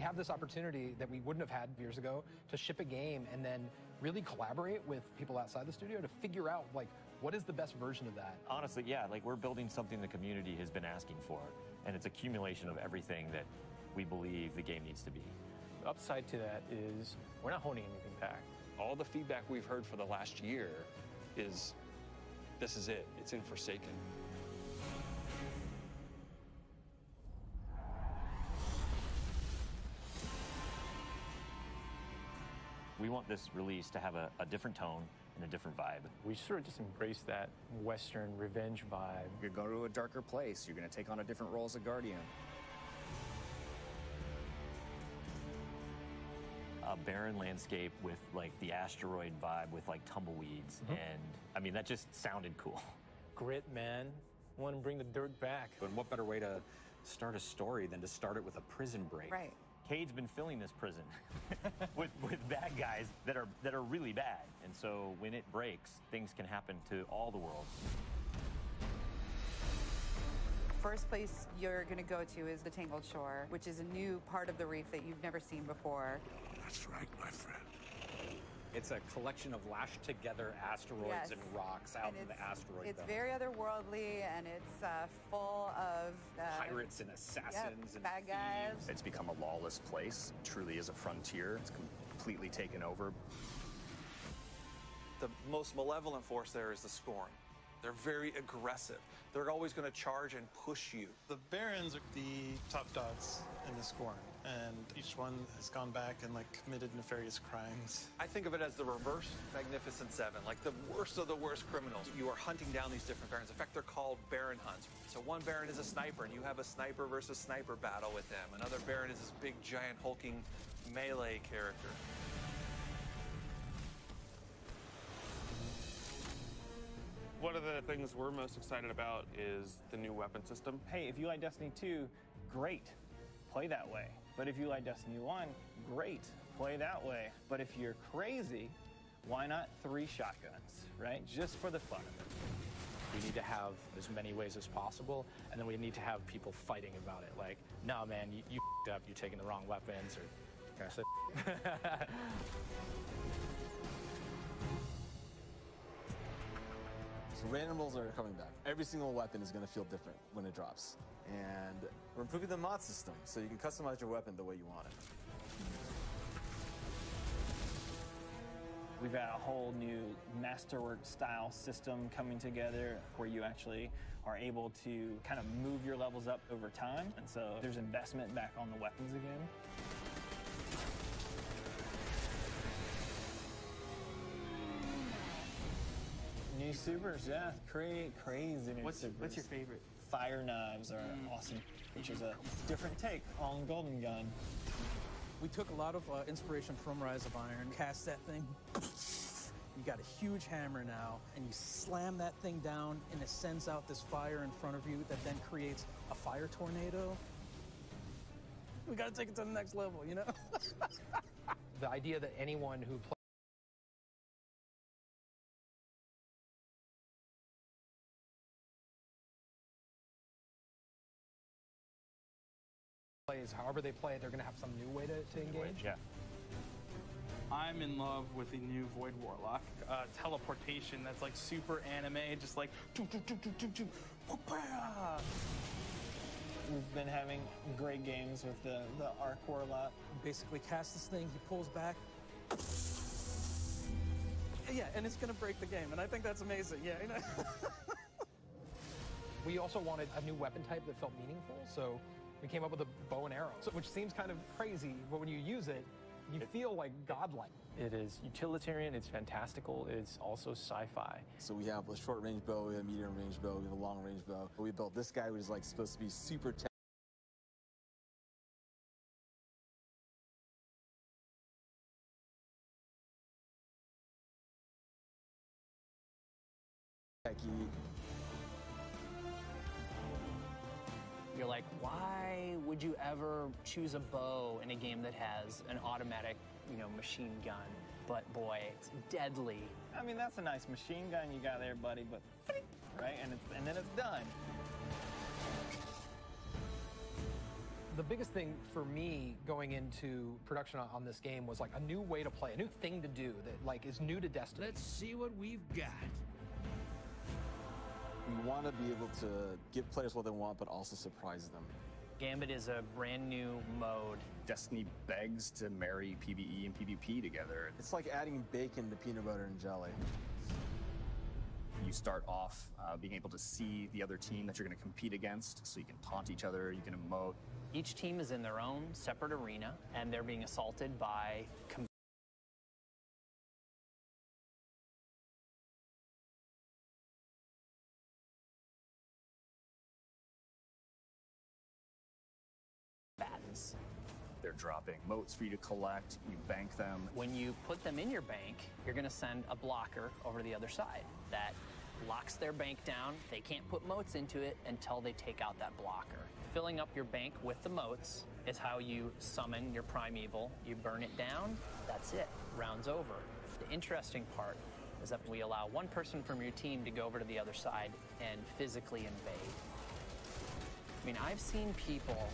have this opportunity that we wouldn't have had years ago to ship a game and then really collaborate with people outside the studio to figure out, like, what is the best version of that? Honestly, yeah, like we're building something the community has been asking for, and it's accumulation of everything that we believe the game needs to be. The upside to that is we're not holding anything back. All the feedback we've heard for the last year is, this is it, it's in Forsaken. We want this release to have a different tone and a different vibe. We sort of just embrace that Western revenge vibe. You're going to a darker place. You're going to take on a different role as a Guardian. A barren landscape with like the asteroid vibe with like tumbleweeds. And I mean, that just sounded cool. Grit, man. Want to bring the dirt back. And what better way to start a story than to start it with a prison break? Right. Cayde's been filling this prison with bad guys that are really bad. And so when it breaks, things can happen to all the world. First place you're going to go to is the Tangled Shore, which is a new part of the reef that you've never seen before. That's right, my friend. It's a collection of lashed together asteroids and rocks out in the asteroid It's belt. very otherworldly, and it's full of pirates and assassins and bad guys. It's become a lawless place. It truly is a frontier. It's completely taken over. The most malevolent force there is the Scorn. They're very aggressive. They're always going to charge and push you. The Barons are the top dogs in the Scorn, and each one has gone back and like committed nefarious crimes. I think of it as the reverse Magnificent Seven, like the worst of the worst criminals. You are hunting down these different Barons. In fact, they're called Baron hunts. So one Baron is a sniper, and you have a sniper versus sniper battle with them. Another Baron is this big, giant, hulking melee character. One of the things we're most excited about is the new weapon system. Hey, if you like Destiny 2, great, play that way. But if you like Destiny 1, great, play that way. But if you're crazy, why not 3 shotguns, right? Just for the fun of it. We need to have as many ways as possible, and then we need to have people fighting about it. Like, no, man, you f***ed up, you're taking the wrong weapons, or can I say So randomables are coming back. Every single weapon is going to feel different when it drops. And we're improving the mod system, so you can customize your weapon the way you want it. We've got a whole new masterwork style system coming together where you actually are able to kind of move your levels up over time. And so there's investment back on the weapons again. New supers, yeah, crazy new supers. What's your favorite? Fire knives are awesome, which is a different take on Golden Gun. We took a lot of inspiration from Rise of Iron, cast that thing. You got a huge hammer now, and you slam that thing down, and it sends out this fire in front of you that then creates a fire tornado. We gotta take it to the next level, you know? The idea that anyone who plays, however they play it, they're going to have some new way to engage. Yeah. I'm in love with the new Void Warlock. Teleportation that's like super anime, just like We've been having great games with the Arc Warlock. Basically cast this thing, he pulls back. Yeah, and it's gonna break the game, and I think that's amazing, yeah. You know? We also wanted a new weapon type that felt meaningful, so we came up with a bow and arrow, which seems kind of crazy, but when you use it, you feel like godlike. It is utilitarian, it's fantastical, it's also sci-fi. So we have a short-range bow, we have a medium-range bow, we have a long-range bow. We built this guy, which is like supposed to be super techy. You're like, why would you ever choose a bow in a game that has an automatic, machine gun? But boy, it's deadly. I mean, that's a nice machine gun you got there, buddy, but right, and then it's done. The biggest thing for me going into production on this game was like a new way to play, a new thing to do that like is new to Destiny. Let's see what we've got. We want to be able to give players what they want, but also surprise them. Gambit is a brand new mode. Destiny begs to marry PvE and PvP together. It's like adding bacon to peanut butter and jelly. You start off being able to see the other team that you're going to compete against, so you can taunt each other, you can emote. Each team is in their own separate arena, and they're being assaulted by combatants. They're dropping motes for you to collect, you bank them. When you put them in your bank, you're going to send a blocker over to the other side. That locks their bank down. They can't put motes into it until they take out that blocker. Filling up your bank with the motes is how you summon your primeval. You burn it down, that's it. Round's over. The interesting part is that we allow one person from your team to go over to the other side and physically invade. I mean, I've seen people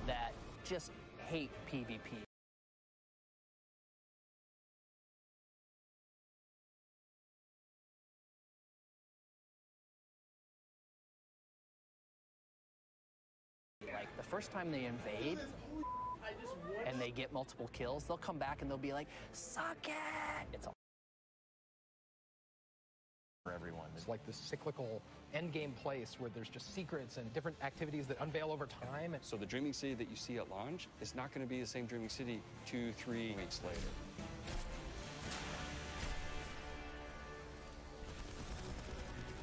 that just hate PvP. Like the first time they invade and they get multiple kills, they'll come back and they'll be like, suck it! It's all for everyone. It's like this cyclical end game place where there's just secrets and different activities that unveil over time. So the Dreaming City that you see at launch is not going to be the same Dreaming City 2-3 weeks later.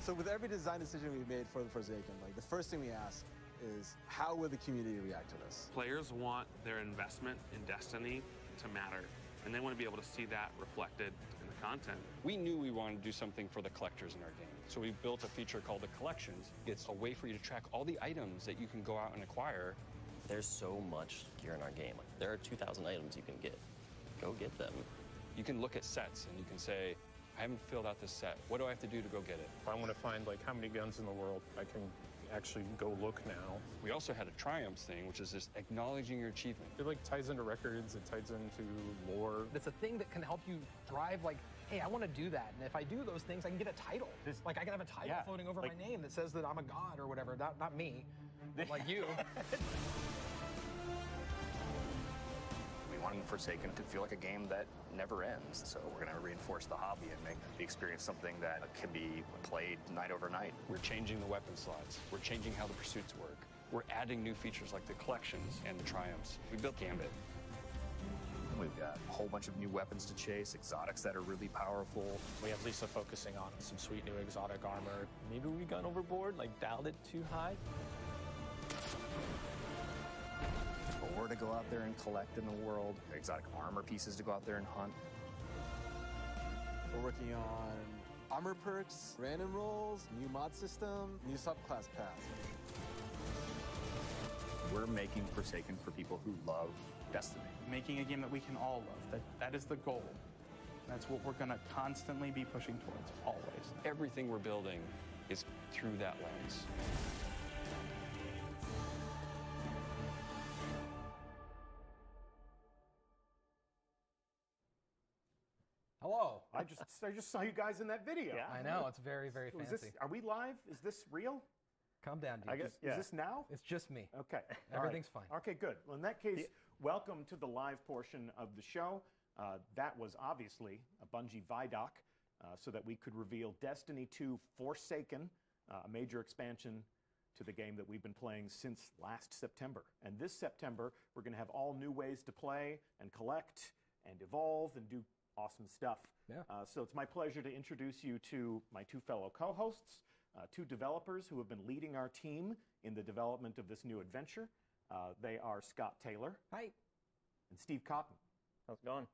So with every design decision we've made for the Forsaken, like the first thing we ask is how will the community react to this? Players want their investment in Destiny to matter, and they want to be able to see that reflected in the content. We knew we wanted to do something for the collectors in our game, so we built a feature called the Collections. It's a way for you to track all the items that you can go out and acquire. There's so much gear in our game. There are 2,000 items you can get. Go get them. You can look at sets and you can say, I haven't filled out this set. What do I have to do to go get it? If I want to find like how many guns in the world, I can actually go look now. We also had a triumphs thing, which is just acknowledging your achievement. It like ties into records, it ties into lore. It's a thing that can help you drive like, hey, I want to do that. And if I do those things, I can get a title. Like I can have a title floating over my name that says that I'm a god or whatever. Not me, like you. We want Forsaken to feel like a game that never ends. So we're going to reinforce the hobby and make the experience something that can be played night over night. We're changing the weapon slots. We're changing how the pursuits work. We're adding new features like the collections and the triumphs. We built Gambit. We've got a whole bunch of new weapons to chase, exotics that are really powerful. We have Lisa focusing on some sweet new exotic armor. Maybe we gone overboard, like dialed it too high. Ore to go out there and collect in the world, exotic armor pieces to go out there and hunt. We're working on armor perks, random rolls, new mod system, new subclass paths. We're making Forsaken for people who love Destiny. Making a game that we can all love. That is the goal. That's what we're going to constantly be pushing towards, always. Everything we're building is through that lens. Hello. I just saw you guys in that video. Yeah. I know, it's very, very So is fancy. are we live? Is this real? Calm down, dude. Is this now? It's just me. Okay. Everything's fine. Okay, good. Well, in that case, welcome to the live portion of the show. That was obviously a Bungie Vidoc so that we could reveal Destiny 2 Forsaken, a major expansion to the game that we've been playing since last September. And this September, we're going to have all new ways to play and collect and evolve and do awesome stuff. Yeah. So it's my pleasure to introduce you to my two fellow co-hosts, two developers who have been leading our team in the development of this new adventure. They are Scott Taylor. Hi. And Steve Cotton. How's it going?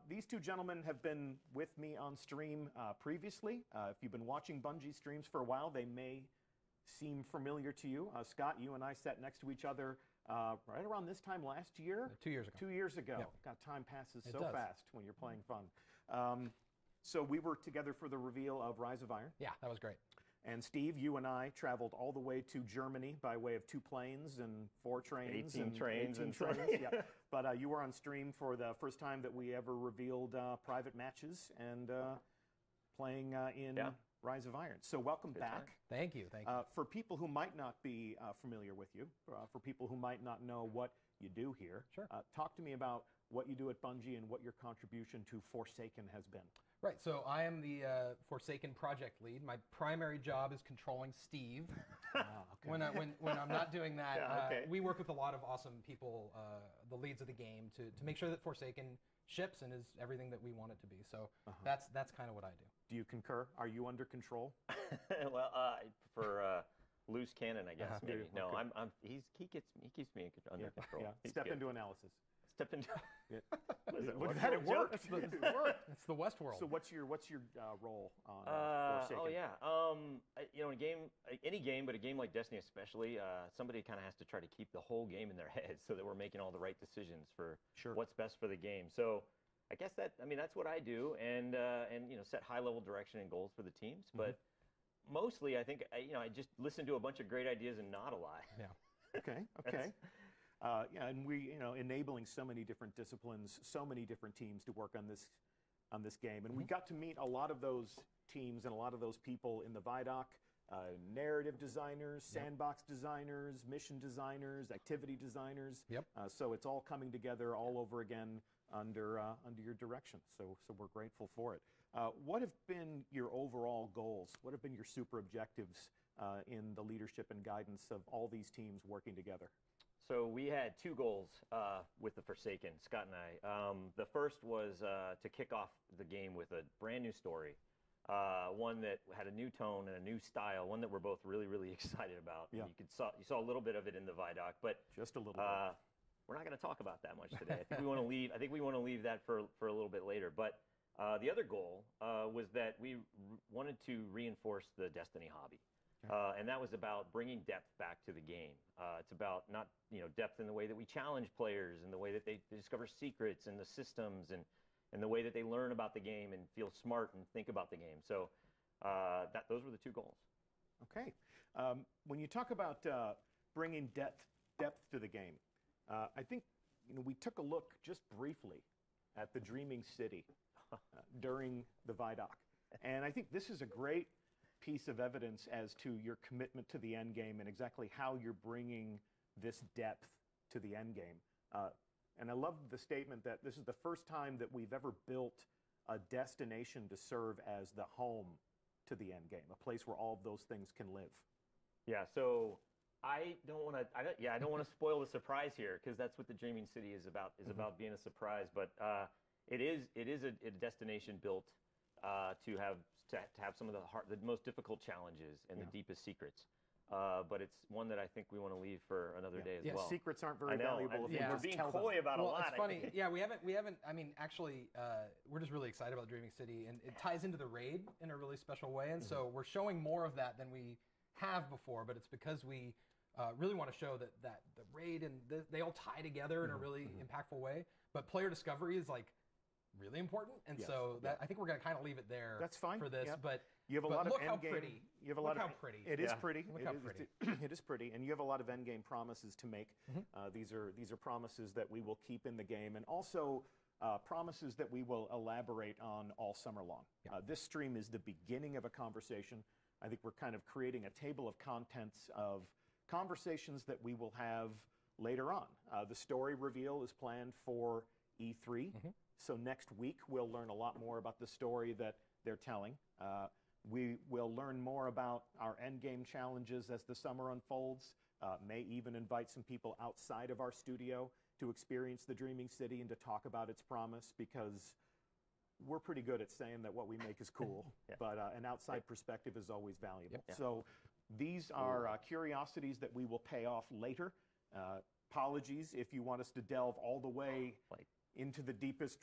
These two gentlemen have been with me on stream previously. If you've been watching Bungie streams for a while, they may seem familiar to you. Scott, you and I sat next to each other right around this time last year. 2 years ago. 2 years ago. Yep. God, time passes It so does. fast when you're playing fun. So we were together for the reveal of Rise of Iron. Yeah, that was great. And Steve, you and I traveled all the way to Germany by way of 2 planes and 4 trains. 18 trains. Yeah. But you were on stream for the first time that we ever revealed private matches and playing in Rise of Iron. So welcome back. Thank you. Thank you. For people who might not be familiar with you, for people who might not know what you do here, talk to me about what you do at Bungie and what your contribution to Forsaken has been. Right, so I am the Forsaken project lead. My primary job is controlling Steve. When I'm not doing that, we work with a lot of awesome people, the leads of the game, to make sure that Forsaken ships and is everything that we want it to be. So that's kind of what I do. Do you concur? Are you under control? Well, for loose cannon, I guess. Maybe. No, okay. he keeps me under control. Yeah. Step into analysis. Step into. Look at it work. It's the Westworld. So what's your role on Forsaken? Oh yeah. You know, in a game, any game, but a game like Destiny especially, somebody kind of has to try to keep the whole game in their head so that we're making all the right decisions for what's best for the game. So I guess that's what I do, and you know, set high level direction and goals for the teams. But mostly, I think I just listen to a bunch of great ideas and nod a lot. Yeah. Okay. Yeah, and we, enabling so many different disciplines, so many different teams to work on this game, and we got to meet a lot of those teams and a lot of those people in the Vidoc. Narrative designers, sandbox designers, mission designers, activity designers. Yep. So it's all coming together all over again under your direction. So we're grateful for it. What have been your overall goals? What have been your super objectives in the leadership and guidance of all these teams working together? So we had 2 goals with the Forsaken, Scott and I. The first was to kick off the game with a brand new story, one that had a new tone and a new style, one that we're both really, really excited about. Yeah. You saw a little bit of it in the Vidoc, but just a little bit. We're not going to talk about that much today. I think we want to leave that for a little bit later. But the other goal was that we wanted to reinforce the Destiny hobby. And that was about bringing depth back to the game. It's about not depth in the way that we challenge players and the way that they discover secrets and the systems and the way that they learn about the game and feel smart and think about the game. So those were the 2 goals. Okay. When you talk about bringing depth to the game, I think we took a look just briefly at the Dreaming City during the Vidoc. And I think this is a great piece of evidence as to your commitment to the end game and exactly how you're bringing this depth to the end game. And I love the statement that this is the first time that we've ever built a destination to serve as the home to the end game, a place where all of those things can live. Yeah, so I don't want to spoil the surprise here, because that's what the Dreaming City is about, about being a surprise. But it is a destination built to have some of the most difficult challenges and the deepest secrets. But it's one that I think we want to leave for another day as well. Secrets aren't very valuable if you we're just being tell coy them. about a lot. It's funny. Yeah, we haven't. I mean, actually, we're just really excited about Dreaming City, and it ties into the raid in a really special way. And so we're showing more of that than we have before. But it's because we really want to show that the raid and they all tie together in a really impactful way. But player discovery is like really important, and so I think we're going to kind of leave it there. That's fine for this. Yeah. But you have a lot of look how end game. pretty. You have a lot look of how pretty. It is pretty. Look how pretty. It is pretty, and you have a lot of end game promises to make. These are promises that we will keep in the game, and also promises that we will elaborate on all summer long. This stream is the beginning of a conversation. I think we're kind of creating a table of contents of conversations that we will have later on. The story reveal is planned for E3. So next week, we'll learn a lot more about the story that they're telling. We will learn more about our endgame challenges as the summer unfolds. May even invite some people outside of our studio to experience the Dreaming City and to talk about its promise, because we're pretty good at saying that what we make is cool, but an outside perspective is always valuable. So these are curiosities that we will pay off later. Apologies if you want us to delve all the way into the deepest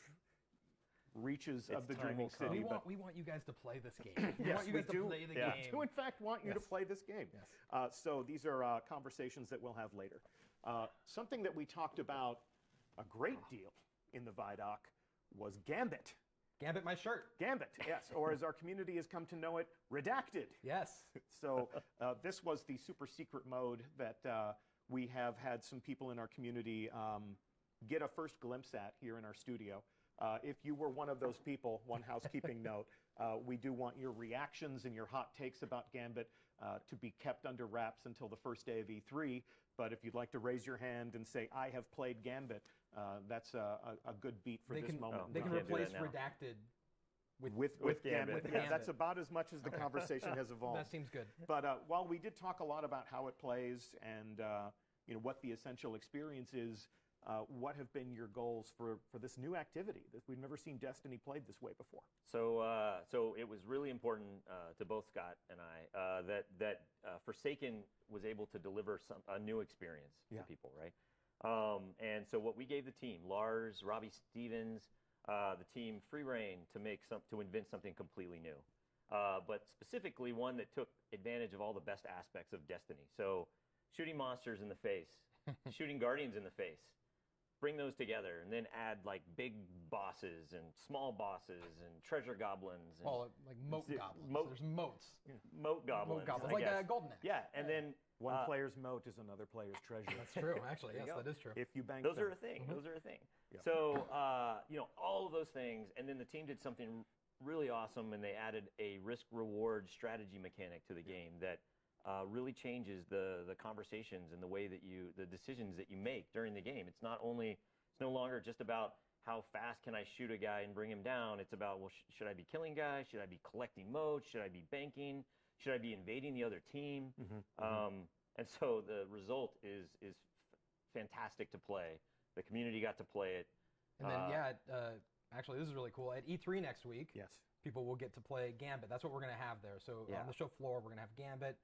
reaches of the Dreaming City. We want you guys to play this game. We want you guys to play the game. We do, in fact, want you to play this game. So these are conversations that we'll have later. Something that we talked about a great deal in the Vidoc was Gambit. Gambit my shirt. Gambit, yes. Or as our community has come to know it, redacted. Yes. So this was the super secret mode that we have had some people in our community get a first glimpse at here in our studio. If you were one of those people, one housekeeping note, we do want your reactions and your hot takes about Gambit to be kept under wraps until the first day of E3. But if you'd like to raise your hand and say, I have played Gambit, that's a good beat for this moment. They can replace redacted with Gambit. Yeah, that's about as much as the conversation has evolved. That seems good. But while we did talk a lot about how it plays and what the essential experience is, what have been your goals for this new activity? We've never seen Destiny played this way before. So it was really important to both Scott and I that Forsaken was able to deliver a new experience to people, right? And so what we gave the team, Lars, Robbie Stevens, the team free reign to invent something completely new, but specifically one that took advantage of all the best aspects of Destiny. So shooting monsters in the face, shooting guardians in the face. Bring those together and then add like big bosses and small bosses and treasure goblins. And like moat goblins. There's moats. Yeah. Moat goblins. Moat goblins, like Golden Axe. Yeah, and then one player's moat is another player's treasure. That's true, actually. Yes, that is true. If you bank those are a thing. Those are a thing. Yep. So all of those things, and then the team did something really awesome, and they added a risk-reward strategy mechanic to the game that really changes the conversations and the way that the decisions that you make during the game. It's no longer just about how fast can I shoot a guy and bring him down. It's about, well, should I be killing guys? Should I be collecting motes? Should I be banking? Should I be invading the other team? And so the result is fantastic to play. The community got to play it. And then, actually, this is really cool. At E3 next week, people will get to play Gambit. That's what we're going to have there. So on the show floor, we're going to have Gambit.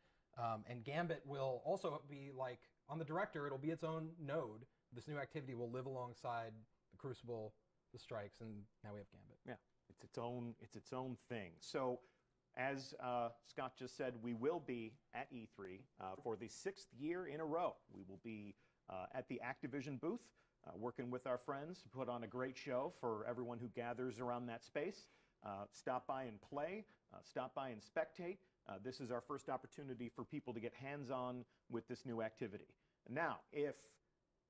And Gambit will also be like, on the Director, it'll be its own node. This new activity will live alongside the Crucible, the Strikes, and now we have Gambit. Yeah, it's its own thing. So as Scott just said, we will be at E3 for the 6th year in a row. We will be at the Activision booth, working with our friends to put on a great show for everyone who gathers around that space. Stop by and play, stop by and spectate. This is our first opportunity for people to get hands-on with this new activity. Now, if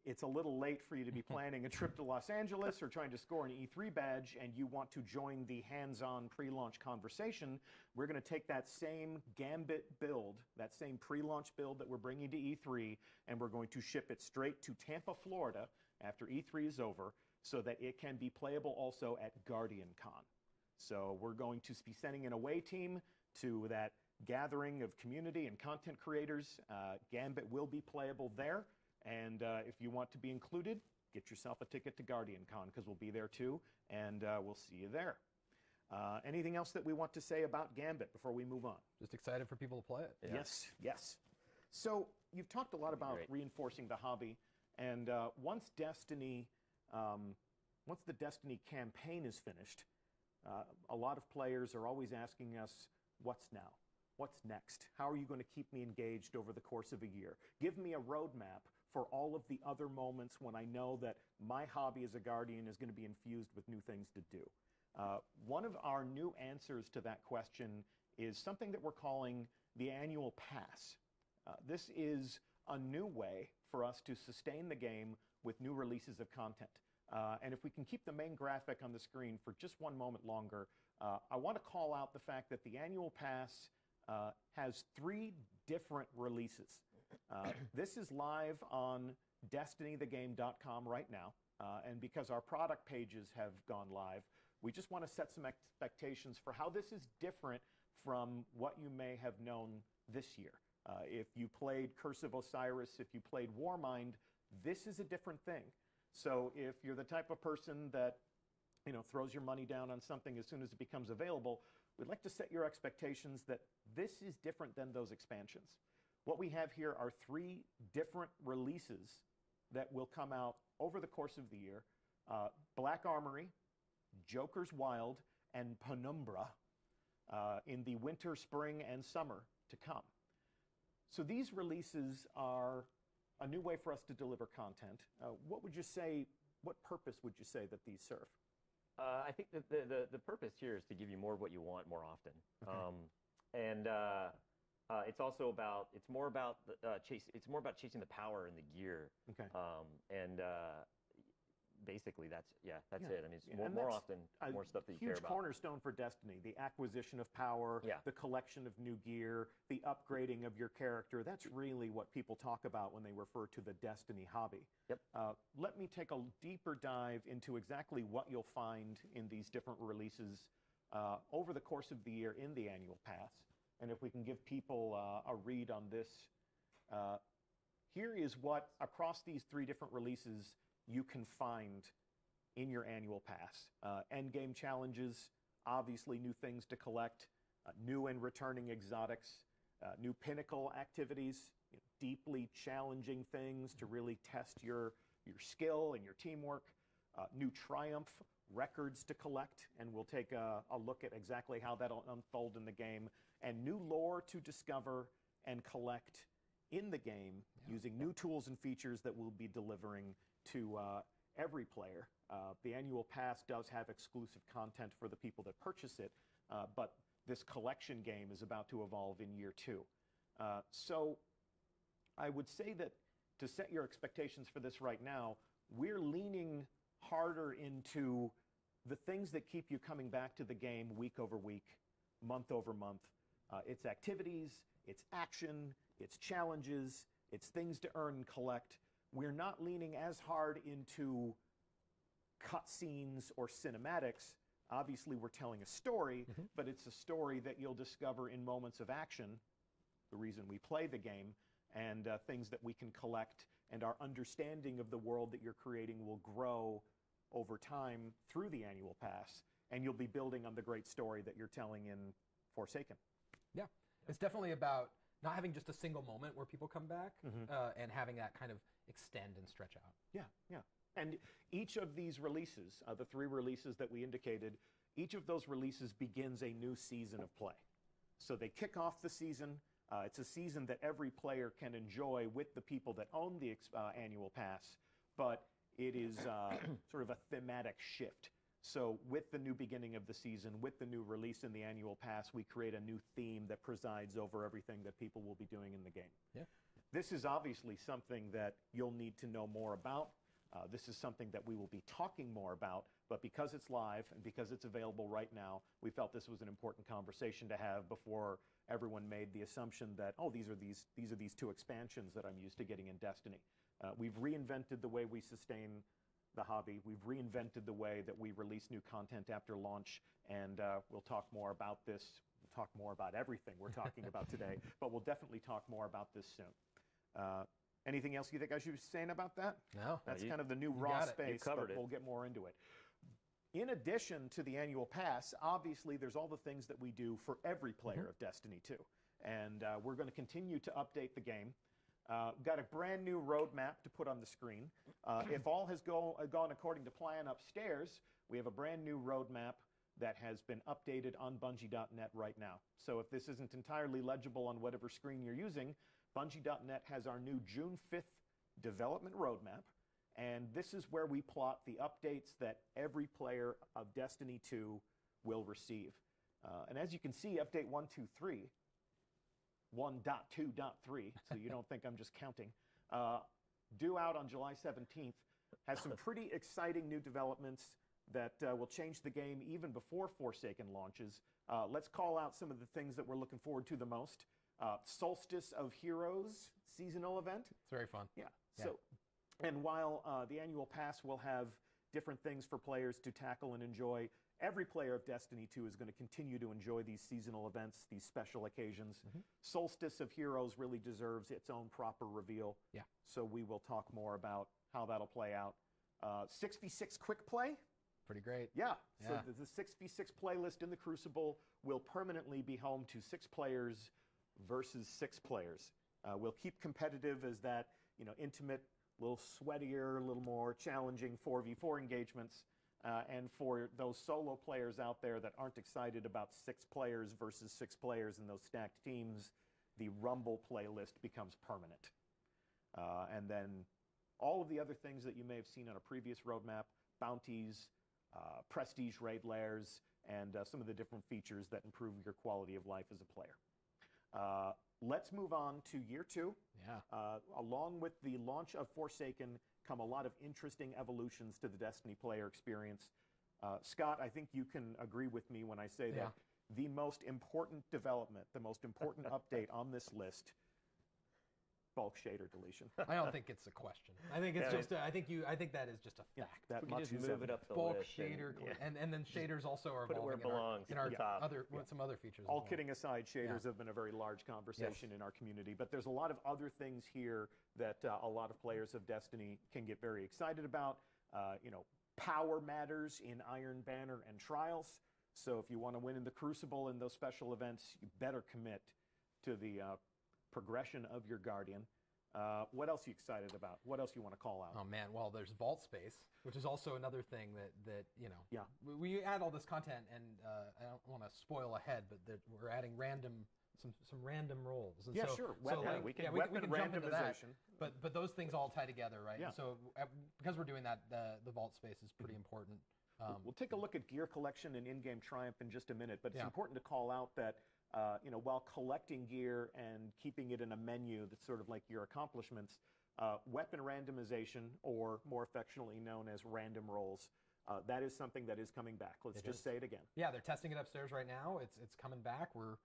it's a little late for you to be planning a trip to Los Angeles or trying to score an E3 badge and you want to join the hands-on pre-launch conversation, we're going to take that same Gambit build, that same pre-launch build that we're bringing to E3, and we're going to ship it straight to Tampa, Florida after E3 is over so that it can be playable also at GuardianCon. So we're going to be sending an away team to that gathering of community and content creators. Gambit will be playable there. And if you want to be included, get yourself a ticket to GuardianCon because we'll be there too, and we'll see you there. Anything else that we want to say about Gambit before we move on? Just excited for people to play it. Yeah. Yes. So you've talked a lot about reinforcing the hobby, and once the Destiny campaign is finished, a lot of players are always asking us, what's now? What's next? How are you going to keep me engaged over the course of a year? Give me a roadmap for all of the other moments when I know that my hobby as a Guardian is going to be infused with new things to do. One of our new answers to that question is something that we're calling the annual pass. This is a new way for us to sustain the game with new releases of content. And if we can keep the main graphic on the screen for just one moment longer, I want to call out the fact that the annual pass has 3 different releases. This is live on DestinyTheGame.com right now, and because our product pages have gone live, we just want to set some expectations for how this is different from what you may have known this year. If you played Curse of Osiris, if you played Warmind, this is a different thing. So if you're the type of person that throws your money down on something as soon as it becomes available, we'd like to set your expectations that this is different than those expansions. What we have here are 3 different releases that will come out over the course of the year. Black Armory, Joker's Wild, and Penumbra in the winter, spring, and summer to come. So these releases are a new way for us to deliver content. What purpose would you say that these serve? I think that the purpose here is to give you more of what you want more often. It's also about chasing the power and the gear. Basically that's it. I mean, it's more often more stuff that you care about. Huge cornerstone for Destiny: the acquisition of power, the collection of new gear, the upgrading of your character. That's really what people talk about when they refer to the Destiny hobby. Let me take a deeper dive into exactly what you'll find in these different releases over the course of the year in the annual pass. And if we can give people a read on this, here is what across these 3 different releases you can find in your annual pass. Endgame challenges, obviously new things to collect, new and returning exotics, new pinnacle activities, deeply challenging things to really test your skill and your teamwork, new triumph records to collect, and we'll take a look at exactly how that'll unfold in the game, and new lore to discover and collect in the game using new tools and features that we'll be delivering to every player. The annual pass does have exclusive content for the people that purchase it, but this collection game is about to evolve in year 2. So I would say that to set your expectations for this right now, we're leaning harder into the things that keep you coming back to the game week over week, month over month. It's activities, it's action, it's challenges, it's things to earn and collect. We're not leaning as hard into cutscenes or cinematics. Obviously, we're telling a story, but it's a story that you'll discover in moments of action, the reason we play the game, and things that we can collect, and our understanding of the world that you're creating will grow over time through the annual pass, and you'll be building on the great story that you're telling in Forsaken. Yeah, it's definitely about not having just a single moment where people come back and having that kind of extend and stretch out. Yeah. And each of these releases, the 3 releases that we indicated, each of those releases begins a new season of play. So they kick off the season. It's a season that every player can enjoy with the people that own the annual pass, but it is sort of a thematic shift. So with the new beginning of the season, with the new release in the annual pass, we create a new theme that presides over everything that people will be doing in the game. This is obviously something that you'll need to know more about. This is something that we will be talking more about, but because it's live and because it's available right now, we felt this was an important conversation to have before everyone made the assumption that, oh, these are these 2 expansions that I'm used to getting in Destiny. We've reinvented the way we sustain the hobby. We've reinvented the way that we release new content after launch, and we'll talk more about this. We'll talk more about everything we're talking about today, but we'll definitely talk more about this soon. Anything else you think I should be saying about that? No. That's kind of the new raw space, but we'll get more into it. In addition to the annual pass, obviously there's all the things that we do for every player of Destiny 2. And we're going to continue to update the game. Got a brand new roadmap to put on the screen. If all has gone according to plan upstairs, we have a brand new roadmap that has been updated on Bungie.net right now. So if this isn't entirely legible on whatever screen you're using, Bungie.net has our new June 5th development roadmap. And this is where we plot the updates that every player of Destiny 2 will receive. And as you can see, update 1.2.3, 1.2.3, so you don't think I'm just counting, due out on July 17th, has some pretty exciting new developments that will change the game even before Forsaken launches. Let's call out some of the things that we're looking forward to the most. Solstice of Heroes seasonal event. It's very fun. Yeah. So, and while the annual pass will have different things for players to tackle and enjoy, every player of Destiny 2 is going to continue to enjoy these seasonal events, these special occasions. Solstice of Heroes really deserves its own proper reveal. So we will talk more about how that'll play out. 6v6 quick play. Pretty great. So the 6v6 playlist in the Crucible will permanently be home to 6 players versus 6 players. We'll keep competitive as that, intimate, a little sweatier, a little more challenging 4v4 engagements. And for those solo players out there that aren't excited about 6 players versus 6 players in those stacked teams, the Rumble playlist becomes permanent. And then all of the other things that you may have seen on a previous roadmap, bounties, prestige raid layers, and some of the different features that improve your quality of life as a player. Let's move on to year 2. Yeah. Along with the launch of Forsaken come a lot of interesting evolutions to the Destiny player experience. Scott, I think you can agree with me when I say that the most important development, the most important update on this list, bulk shader deletion. I don't think it's a question. I think it's just. I think that is just a fact. That we can just move it up the bulk list. shader, and then shaders also are Put it where evolving it belongs, in our top. other some other features. All kidding aside, shaders have been a very large conversation in our community, but there's a lot of other things here that a lot of players of Destiny can get very excited about. Power matters in Iron Banner and Trials. So if you want to win in the Crucible and those special events, you better commit to the progression of your Guardian. What else are you excited about? What else you want to call out? Oh man, well there's vault space, which is also another thing that we add all this content, and I don't want to spoil ahead, but that we're adding some random roles. And yeah, so, sure. So we can jump into that. randomization. But those things all tie together, right? Yeah. And so because we're doing that, the vault space is pretty important. We'll take a look at gear collection and in-game triumph in just a minute, but it's important to call out that while collecting gear and keeping it in a menu that's sort of like your accomplishments, weapon randomization, or more affectionately known as random rolls, that is something that is coming back. Let's just say it again. Yeah, they're testing it upstairs right now. It's coming back. We're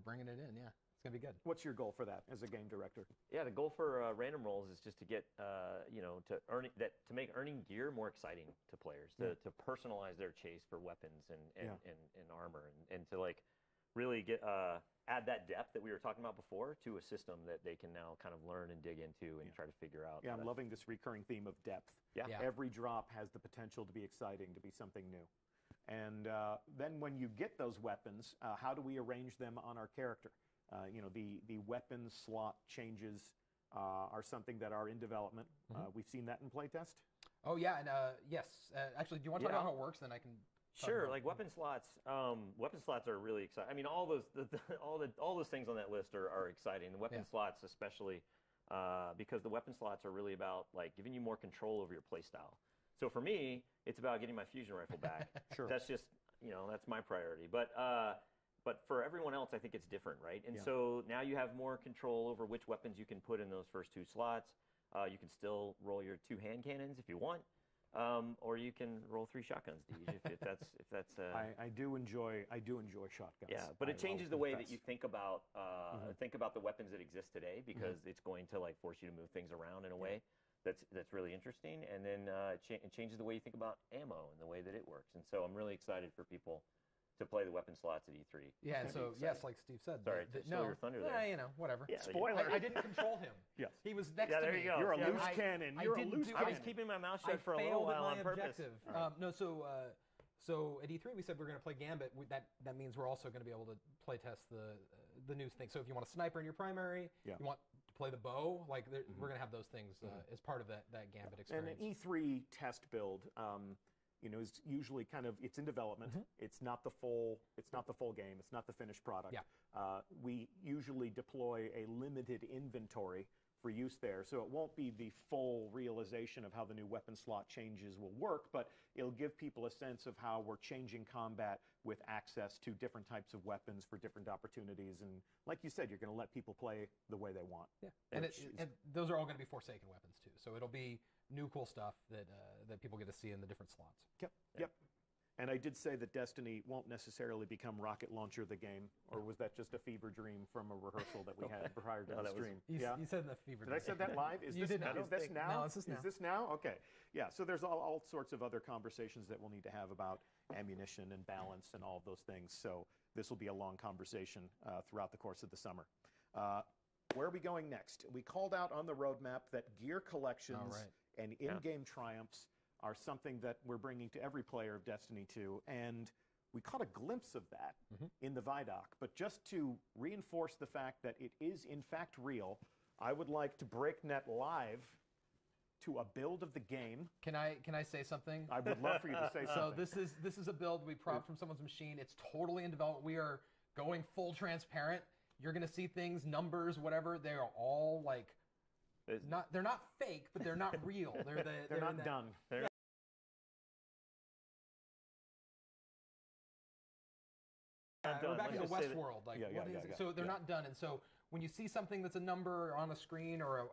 bringing it in. Yeah, it's gonna be good. What's your goal for that as a game director? Yeah, the goal for random rolls is just to get to make earning gear more exciting to players, to personalize their chase for weapons and armor, and to really get add that depth that we were talking about before to a system that they can now kind of learn and dig into and try to figure out. Yeah, I'm loving this recurring theme of depth. Yeah. Every drop has the potential to be exciting, to be something new. And then when you get those weapons, how do we arrange them on our character? The weapon slot changes are something that are in development. We've seen that in playtest. Oh yeah, and yes. Actually, do you want to talk about how it works? Then I can. Sure, like weapon slots. Weapon slots are really exciting. I mean, all those things on that list are exciting. The weapon slots, especially, because the weapon slots are really about giving you more control over your playstyle. So for me, it's about getting my fusion rifle back. Sure. That's just that's my priority. But for everyone else, I think it's different, right? And so now you have more control over which weapons you can put in those first 2 slots. You can still roll your 2 hand cannons if you want. Or you can roll 3 shotguns, Deej, if that's. I do enjoy shotguns. Yeah, but it changes the way that you think about the weapons that exist today, because it's going to force you to move things around in a way that's really interesting, and then it changes the way you think about ammo and the way that it works. And so I'm really excited for people to play the weapon slots at E3. Yeah, and so yes, like Steve said. Sorry, no, your thunder there. Whatever. Yeah, spoiler. I didn't control him. Yes. He was next to me. There you go. You're a loose cannon. You're a loose cannon. I was keeping my mouth shut for a little while on purpose. No, so at E3 we said we're going to play Gambit. That means we're also going to be able to play test the new thing. So if you want a sniper in your primary, you want to play the bow, we're going to have those things as part of that Gambit experience. And an E3 test build, is usually it's in development. It's not the full game. It's not the finished product. Yeah. We usually deploy a limited inventory for use there, so it won't be the full realization of how the new weapon slot changes will work, but it'll give people a sense of how we're changing combat with access to different types of weapons for different opportunities. And like you said, you're going to let people play the way they want. Yeah, and those are all going to be Forsaken weapons too. So it'll be new cool stuff that people get to see in the different slots. Yep. And I did say that Destiny won't necessarily become Rocket Launcher the game, or was that just a fever dream from a rehearsal that we had prior to the stream? You said the fever dream. Did I say that live? Is this now? No, this is this now? Okay. Yeah, so there's all sorts of other conversations that we'll need to have about ammunition and balance and all of those things. So this will be a long conversation throughout the course of the summer. Where are we going next? We called out on the roadmap that gear collections and in-game triumphs are something that we're bringing to every player of Destiny 2, and we caught a glimpse of that in the Vidoc. But just to reinforce the fact that it is in fact real, I would like to break net live to a build of the game. Can I say something? I would love for you to say something. So this is a build we propped from someone's machine. It's totally in development. We are going full transparent. You're going to see things, numbers, whatever. They are all they're not fake, but they're not real. They're not done. We're back in the Let's just say that- Westworld. Like, what is it? So they're not done. And so when you see something that's a number on a screen or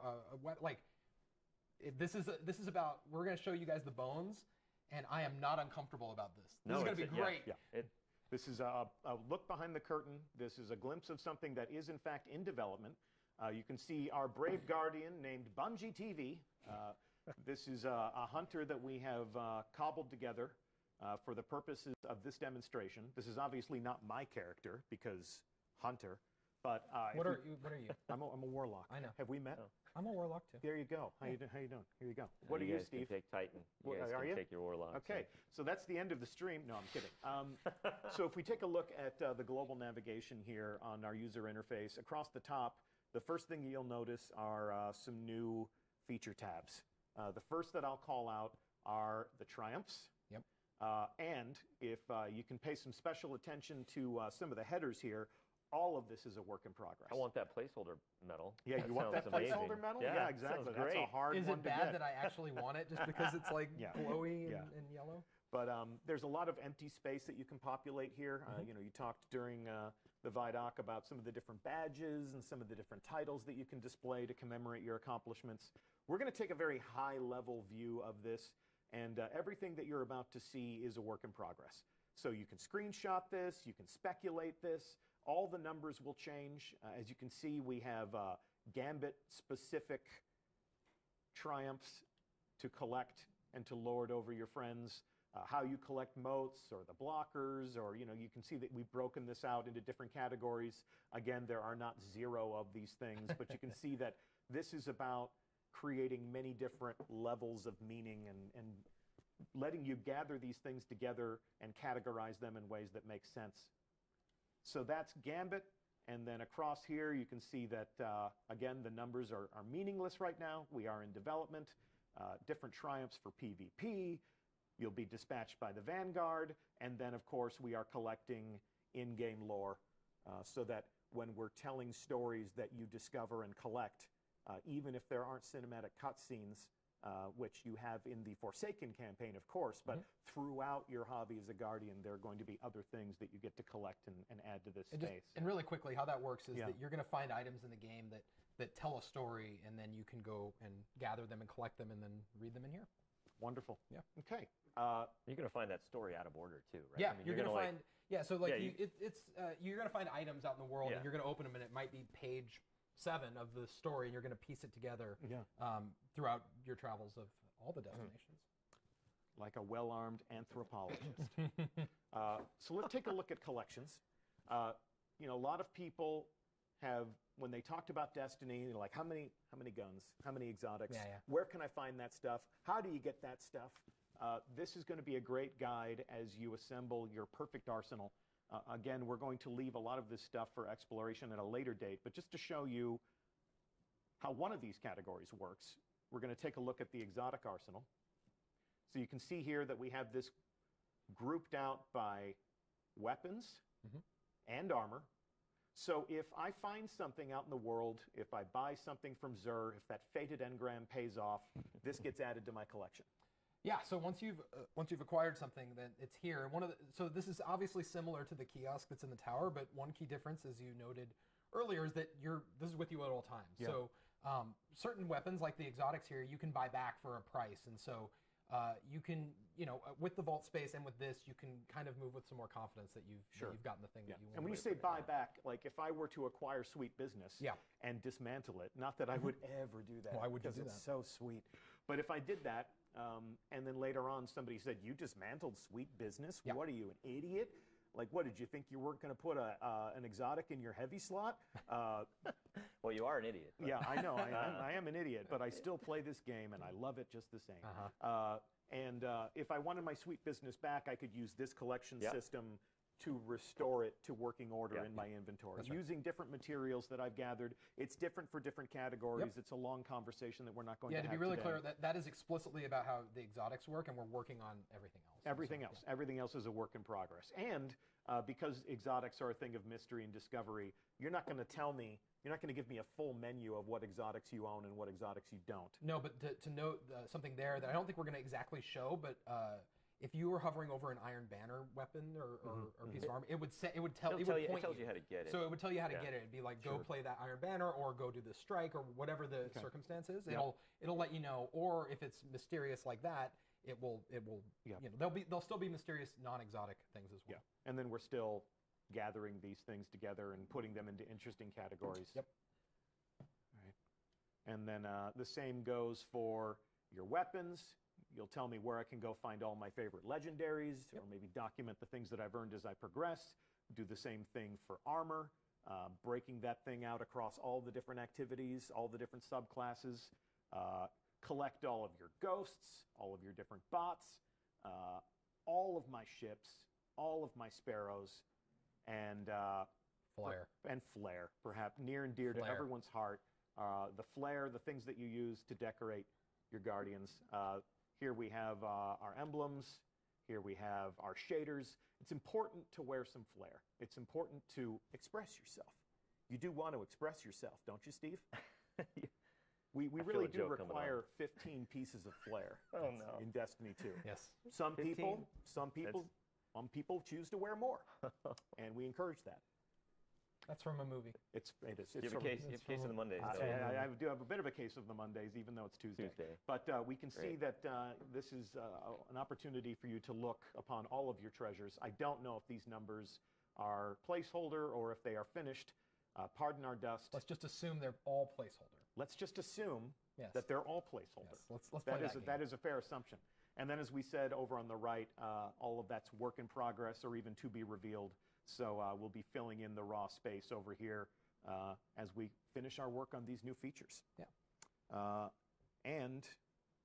this is about, we're going to show you guys the bones, and I am not uncomfortable about this. This is going to be great. This is a look behind the curtain. This is a glimpse of something that is, in fact, in development. You can see our brave guardian named Bungie TV. This is a hunter that we have cobbled together for the purposes of this demonstration. This is obviously not my character, because hunter. But what are you? I'm a warlock. I know. Have we met? I'm a warlock too. There you go. How you doing? Here you go. What are you, Steve? Take Titan. You guys are can you? take your warlock. Okay, so that's the end of the stream. No, I'm kidding. So if we take a look at the global navigation here on our user interface, across the top, the first thing you'll notice are some new feature tabs. The first that I'll call out are the triumphs. Yep. And if you can pay some special attention to some of the headers here, all of this is a work in progress. I want that placeholder medal. Yeah, you want that placeholder medal? Yeah, exactly. That's a hard one to get. Is it bad that I actually want it just because it's like glowy and yellow? But there's a lot of empty space that you can populate here. You know, you talked during the Vidoc about some of the different badges and some of the different titles that you can display to commemorate your accomplishments. We're going to take a very high-level view of this, and everything that you're about to see is a work in progress. So you can screenshot this, you can speculate this. All the numbers will change. As you can see, we have Gambit-specific triumphs to collect and to lord over your friends. How you collect motes or the blockers, or you can see that we've broken this out into different categories. Again, there are not 0 of these things, but you can see that this is about creating many different levels of meaning and letting you gather these things together and categorize them in ways that make sense. So that's Gambit, and then across here you can see that, again, the numbers are meaningless right now. We are in development. Different triumphs for PvP. You'll be dispatched by the Vanguard, and then, of course, we are collecting in-game lore so that when we're telling stories that you discover and collect, even if there aren't cinematic cutscenes, which you have in the Forsaken campaign, of course, but throughout your hobby as a Guardian, there are going to be other things that you get to collect and add to this space. And really quickly, how that works is that you're going to find items in the game that tell a story, and then you can go and gather them and collect them and then read them in here. Wonderful. Yeah. Okay. You're going to find that story out of order too, right? Yeah, I mean, you're going to find. So like you're going to find items out in the world, and you're going to open them, and it might be page 7 of the story, and you're going to piece it together throughout your travels of all the destinations. Like a well-armed anthropologist. So let's take a look at collections. A lot of people have, when they talked about Destiny, they're like, how many guns, how many exotics, where can I find that stuff, how do you get that stuff? This is going to be a great guide as you assemble your perfect arsenal. Again, we're going to leave a lot of this stuff for exploration at a later date, but just to show you how one of these categories works, we're going to take a look at the exotic arsenal. So you can see here that we have this grouped out by weapons and armor. So if I find something out in the world, if I buy something from Xur, if that fated engram pays off, this gets added to my collection. Yeah, so once you've acquired something, then it's here. So this is obviously similar to the kiosk that's in the tower, but one key difference, as you noted earlier, is that this is with you at all times. Yeah. So certain weapons, like the exotics here, you can buy back for a price, and so you can, with the vault space and with this, you can kind of move with some more confidence that you've gotten the thing that you want. And when you say buy back, like if I were to acquire Sweet Business and dismantle it, not that I would ever do that. Why would you do Because it's that? so sweet. But if I did that, and then later on somebody said, you dismantled Sweet Business? What are you, an idiot? Like, what, did you think you weren't going to put an exotic in your heavy slot? Well, you are an idiot. Yeah, I know. I am an idiot, but I still play this game, and I love it just the same. And if I wanted my Sweet Business back, I could use this collection system to restore it to working order in my inventory. Using different materials that I've gathered. It's different for different categories. It's a long conversation that we're not going to have to be really today. clear, that is explicitly about how the exotics work, and we're working on everything else. Everything else is a work in progress. And because exotics are a thing of mystery and discovery, you're not going to tell me, you're not going to give me a full menu of what exotics you own and what exotics you don't. No, but to note something there that I don't think we're going to exactly show, but if you were hovering over an Iron Banner weapon or piece of armor, it would point it tells you how to get it. So it would tell you how to get it. It'd be like, go play that Iron Banner, or go do the strike, or whatever the circumstance is. It'll let you know. Or if it's mysterious like that, it will. You know, there'll still be mysterious, non-exotic things as well. Yeah, and then we're still gathering these things together and putting them into interesting categories. Yep. All right. And then the same goes for your weapons. You'll tell me where I can go find all my favorite legendaries, or maybe document the things that I've earned as I progress. Do the same thing for armor, breaking that thing out across all the different activities, all the different subclasses. Collect all of your ghosts, all of your different bots, all of my ships, all of my sparrows, and flare, perhaps near and dear to everyone's heart. The flare, the things that you use to decorate your guardians. Here we have our emblems. Here we have our shaders. It's important to wear some flair. It's important to express yourself. You do want to express yourself, don't you, Steve? We really do require 15 pieces of flair in Destiny 2. Yes. Some people choose to wear more, and we encourage that. That's from a movie. It is. You have a case of the Mondays. I do have a bit of a case of the Mondays, even though it's Tuesday. But we can see that this is an opportunity for you to look upon all of your treasures. I don't know if these numbers are placeholder or if they are finished. Pardon our dust. Let's just assume they're all placeholder. Let's just assume that they're all placeholder. Yes. Let's play that is a fair assumption. And then, as we said over on the right, all of that's work in progress or even to be revealed. So we'll be filling in the raw space over here as we finish our work on these new features. Yeah. And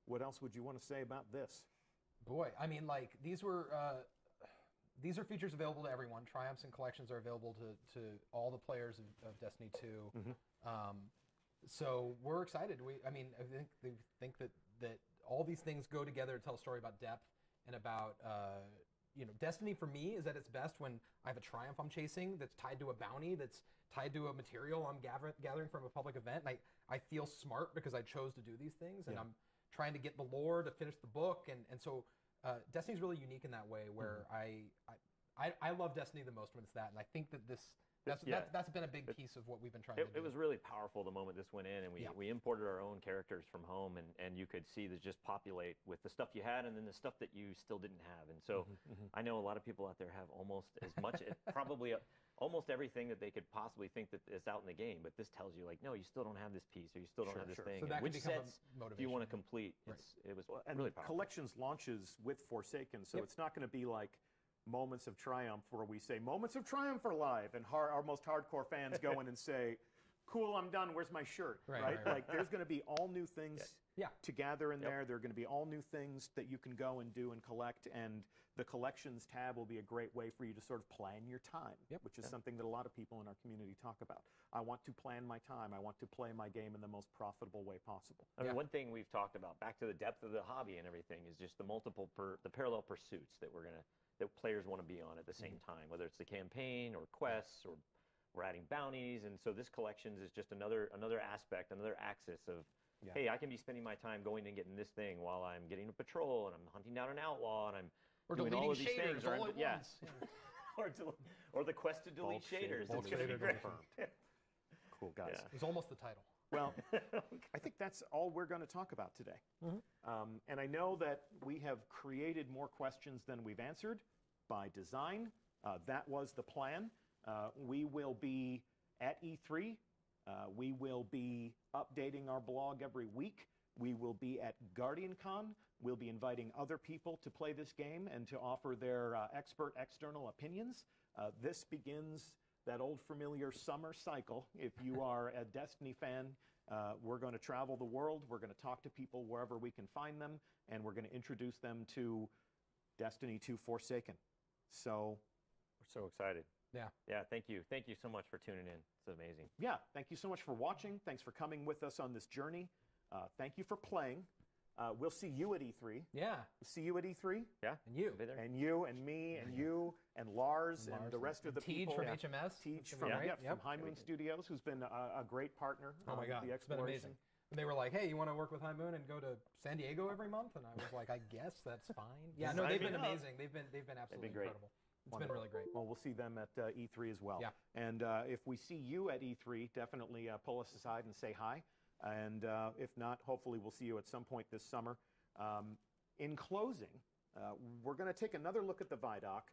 what else would you want to say about this? Boy, I mean, like, these are features available to everyone. Triumphs and collections are available to all the players of Destiny 2. So we're excited. I think that all these things go together to tell a story about depth and about Destiny for me is at its best when I have a triumph I'm chasing that's tied to a bounty, that's tied to a material I'm gathering from a public event. And I feel smart because I chose to do these things, and I'm trying to get the lore to finish the book, and so Destiny's really unique in that way where I love Destiny the most when it's that, and I think that that's been a big piece of what we've been trying to do. It was really powerful the moment this went in, and we imported our own characters from home, and you could see this just populate with the stuff you had and then the stuff that you still didn't have. And so I know a lot of people out there have almost as much, probably almost everything that they could possibly think that is out in the game, but this tells you, like, no, you still don't have this piece, or you still don't have this thing. So that which sets do you want to complete? Right. It was and really powerful. Collections launches with Forsaken, so it's not going to be like Moments of Triumph where we say Moments of Triumph are live and our most hardcore fans go in and say, cool, I'm done, where's my shirt? Right? Like, there's going to be all new things to gather in there. There are going to be all new things that you can go and do and collect, and the collections tab will be a great way for you to sort of plan your time, which is something that a lot of people in our community talk about. I want to plan my time. I want to play my game in the most profitable way possible. I mean, one thing we've talked about, back to the depth of the hobby and everything, is just the parallel pursuits that that players want to be on at the same time, whether it's the campaign or quests, or we're adding bounties. And so this collections is just another aspect, another axis of, hey, I can be spending my time going and getting this thing while I'm getting a patrol and I'm hunting down an outlaw and I'm doing all of these things. All at once. or the quest to delete shaders. It's going to be great. Cool, guys. It was almost the title. Well, I think that's all we're going to talk about today. And I know that we have created more questions than we've answered by design. That was the plan. We will be at E3. We will be updating our blog every week. We will be at GuardianCon. We'll be inviting other people to play this game and to offer their expert external opinions. This begins that old familiar summer cycle. If you are a Destiny fan, we're going to travel the world. We're going to talk to people wherever we can find them, and we're going to introduce them to Destiny 2 Forsaken. So we're so excited. Yeah. Thank you so much for tuning in. It's amazing. Yeah, thank you so much for watching. Thanks for coming with us on this journey. Thank you for playing. We'll see you at E3. Yeah. We'll see you at E3. Yeah. And you. Be there. And you and me and you and Lars and the rest of the Tej people. from HMS. Tej from High Moon Studios, who's been a great partner. Oh my God, the it's been exploration. amazing. And they were like, hey, you want to work with High Moon and go to San Diego every month? And I was like, I guess that's fine. Yeah, no, they've been amazing. They've been absolutely incredible. It's been really great. Well, we'll see them at E3 as well. Yeah. And if we see you at E3, definitely pull us aside and say hi. And if not, hopefully we'll see you at some point this summer. In closing, we're going to take another look at the Vidoc,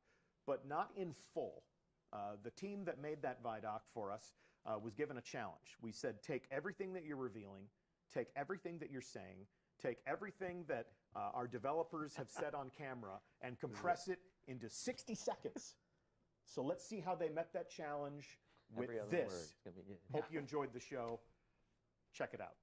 but not in full. The team that made that Vidoc for us was given a challenge. We said, take everything that you're revealing, take everything that you're saying, take everything that our developers have said on camera, and compress it into 60 seconds. So let's see how they met that challenge with this. Hope you enjoyed the show. Check it out.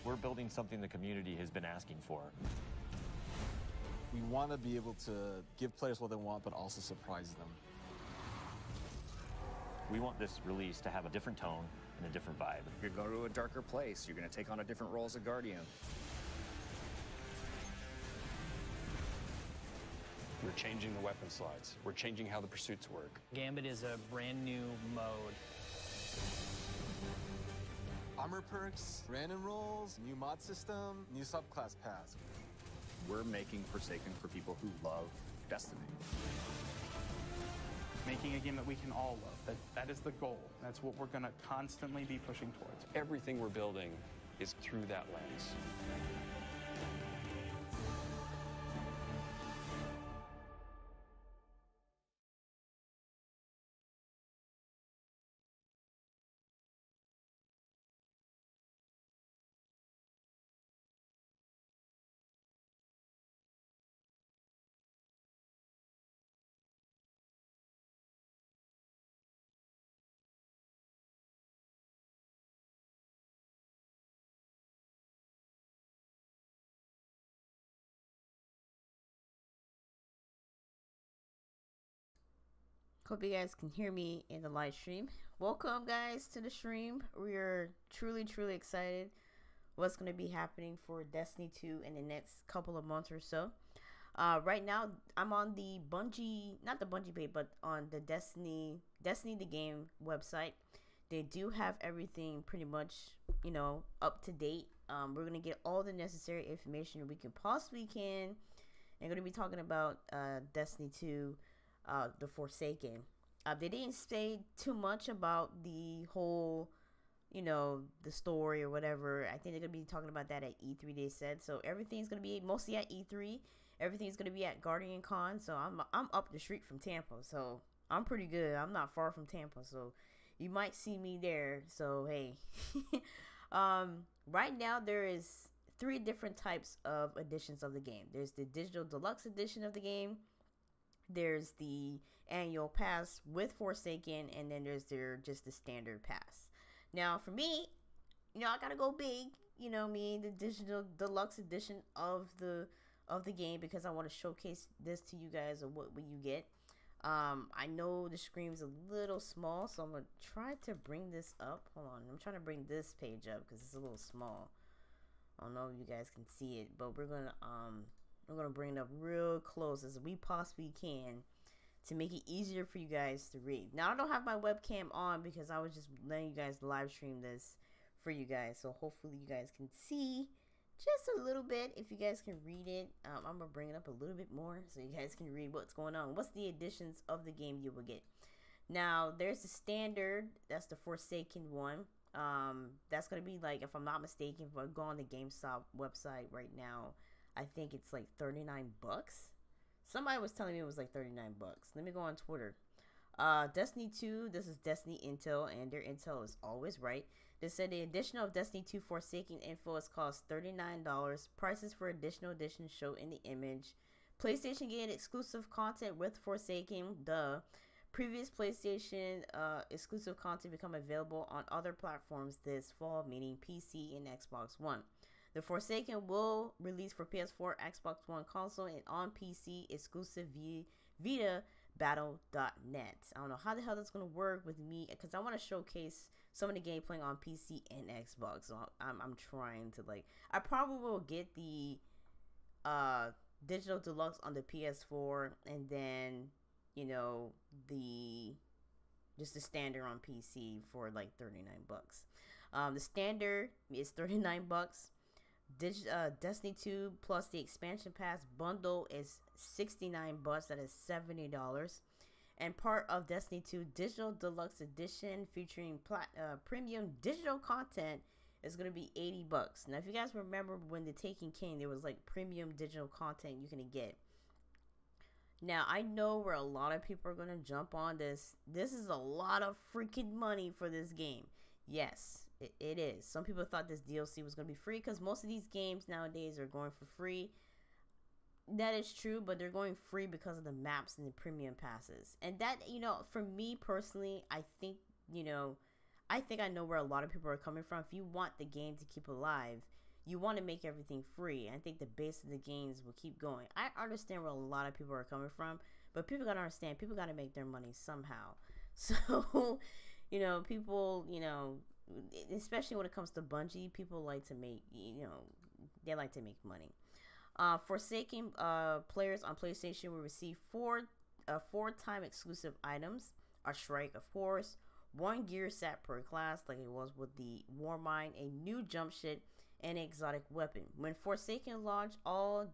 We're building something the community has been asking for. We want to be able to give players what they want, but also surprise them. We want this release to have a different tone and a different vibe. You're going to go to a darker place. You're going to take on a different role as a Guardian. We're changing the weapon slides. We're changing how the pursuits work. Gambit is a brand new mode. Armor perks, random rolls, new mod system, new subclass paths. We're making Forsaken for people who love Destiny. Making a game that we can all love. That is the goal. That's what we're going to constantly be pushing towards. Everything we're building is through that lens. Hope you guys can hear me in the live stream. Welcome guys to the stream. We are truly excited what's going to be happening for Destiny 2 in the next couple of months or so. Right now I'm on the Bungie, not the Bungie page, but on the Destiny the game website. They do have everything pretty much, you know, up to date. We're going to get all the necessary information we can possibly can. I'm going to be talking about Destiny 2 the Forsaken. They didn't say too much about the whole, you know, the story or whatever. I think they're gonna be talking about that at E3. They said so. Everything's gonna be mostly at E3. Everything's gonna be at Guardian Con. So I'm up the street from Tampa. So I'm pretty good. I'm not far from Tampa. So you might see me there. So hey, right now there is 3 different types of editions of the game. There's the digital deluxe edition of the game. There's the annual pass with Forsaken, and then there's just the standard pass. Now for me, you know, I gotta go big, you know me, the digital deluxe edition of the game, because I want to showcase this to you guys of what you get. I know the screen's a little small, so I'm gonna try to bring this up. Hold on, I'm trying to bring this page up because it's a little small. I don't know if you guys can see it, but we're gonna bring it up real close as we possibly can to make it easier for you guys to read. Now I don't have my webcam on because I was just letting you guys live stream this for you guys, so hopefully you guys can see just a little bit. If you guys can read it, I'm gonna bring it up a little bit more so you guys can read what's going on. What's the editions of the game you will get? Now there's the standard, that's the Forsaken one. That's gonna be, like, if I'm not mistaken, if I go on the GameStop website right now, I think it's like $39. Somebody was telling me it was like $39. Let me go on Twitter. Destiny 2, this is Destiny Intel, and their intel is always right. They said the addition of Destiny 2 Forsaken info has cost $39. Prices for additional editions show in the image. PlayStation gained exclusive content with Forsaken. Previous PlayStation exclusive content become available on other platforms this fall, meaning PC and Xbox One. The Forsaken will release for PS4, Xbox One console, and on PC exclusive Vita battle.net. I don't know how the hell that's going to work with me, because I want to showcase some of the gameplay on PC and Xbox. So I'm trying to, like, I probably will get the digital deluxe on the PS4, and then, you know, just the standard on PC for like $39. The standard is $39. Destiny 2 plus the expansion pass bundle is $69. That is $70. And part of Destiny 2 digital deluxe edition featuring premium digital content is going to be $80. Now, if you guys remember when the Taken came, there was like premium digital content you can get. Now, I know where a lot of people are going to jump on this. This is a lot of freaking money for this game. Yes, it is. Some people thought this DLC was going to be free, because most of these games nowadays are going for free. That is true, but they're going free because of the maps and the premium passes. And that, you know, for me personally, I think, you know, I know where a lot of people are coming from. If you want the game to keep alive, you want to make everything free. I think the base of the games will keep going. I understand where a lot of people are coming from, but people got to understand, people got to make their money somehow. So, you know, people, you know, especially when it comes to Bungie, people like to make, you know, they like to make money. Forsaken players on PlayStation will receive four-time exclusive items. A Shrike, of course. 1 gear set per class, like it was with the Warmind. A new jump ship and an exotic weapon. When Forsaken launched, all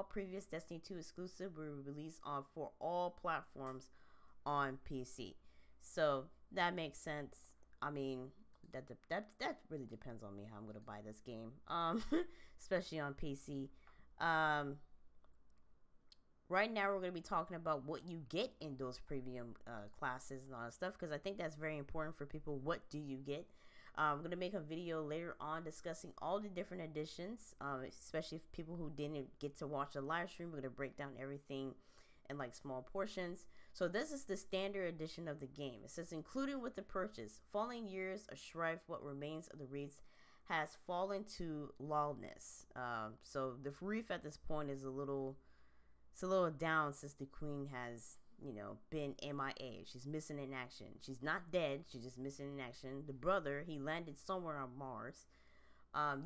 previous Destiny 2 exclusive were released for all platforms on PC. So that makes sense. I mean, that really depends on me how I'm gonna buy this game, especially on PC. Right now we're going to be talking about what you get in those premium classes and all that stuff, because I think that's very important for people. What do you get? I'm going to make a video later on discussing all the different editions, especially if people who didn't get to watch the live stream. We're going to break down everything in like small portions. So this is the standard edition of the game. It says, including with the purchase, falling years, a strife, what remains of the Reefs has fallen to lawlessness. So the Reef at this point is a little down, since the Queen has, you know, been MIA. She's missing in action. She's not dead, she's just missing in action. The brother, he landed somewhere on Mars.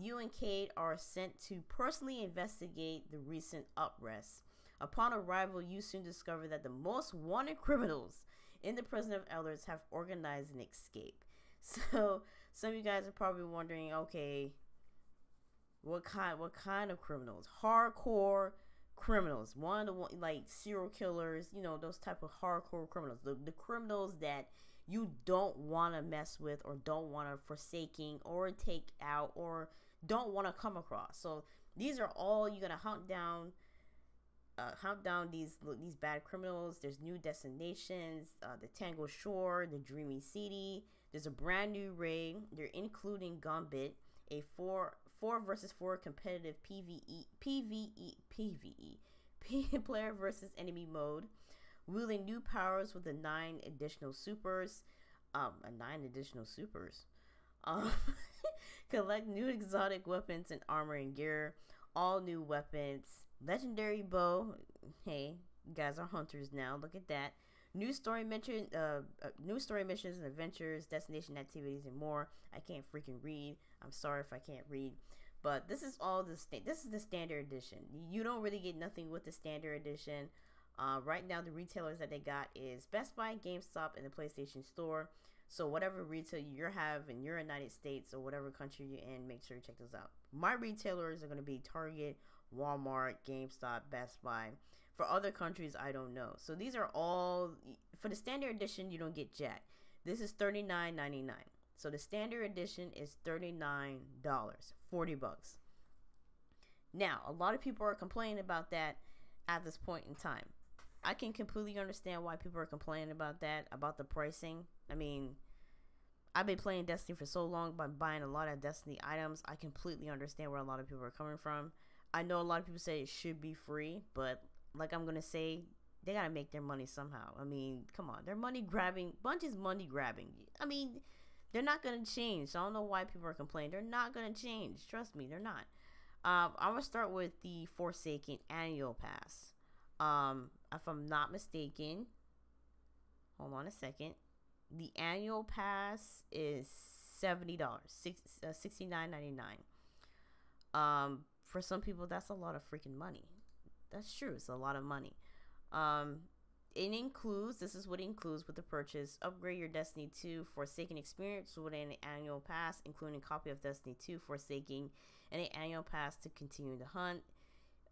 You and Cayde are sent to personally investigate the recent unrest. Upon arrival, you soon discover that the most wanted criminals in the prison of elders have organized an escape. So some of you guys are probably wondering, okay, what kind of criminals? Hardcore criminals, like serial killers, you know, those type of hardcore criminals, the criminals that you don't want to mess with, or don't want to forsaking or take out, or don't want to come across. So these are all you're gonna hunt down these bad criminals. There's new destinations, the Tangled Shore, the Dreamy City. There's a brand new raid. They're including Gambit, a 4 versus 4 competitive PvE player versus enemy mode, wielding new powers with the 9 additional supers. Collect new exotic weapons and armor and gear. All new weapons. Legendary bow. Hey, you guys are hunters now. Look at that. New story missions and adventures, destination activities, and more. I can't freaking read. I'm sorry if I can't read. But this is all this is the standard edition. You don't really get nothing with the standard edition. Right now, the retailers that they got is Best Buy, GameStop, and the PlayStation Store. So whatever retail you have in your United States or whatever country you're in, make sure you check those out. My retailers are going to be Target, Walmart, GameStop, Best Buy. For other countries, I don't know. So these are all, for the standard edition, you don't get jack. This is $39.99. So the standard edition is $39, $40. Now, a lot of people are complaining about that at this point in time. I can completely understand why people are complaining about that, about the pricing. I mean, I've been playing Destiny for so long, by buying a lot of Destiny items. I completely understand where a lot of people are coming from. I know a lot of people say it should be free, but like I'm going to say, they got to make their money somehow. I mean, come on. They're money grabbing. Bungie's money grabbing. I mean, they're not going to change. So I don't know why people are complaining. They're not going to change. Trust me, they're not. I'm going to start with the Forsaken annual pass. If I'm not mistaken, Hold on a second. The annual pass is $70, $69.99. For some people, that's a lot of freaking money. That's true. It's a lot of money. It includes, this is what it includes with the purchase: upgrade your Destiny 2 Forsaken experience with an annual pass, including a copy of Destiny 2 Forsaken and an annual pass to continue the hunt.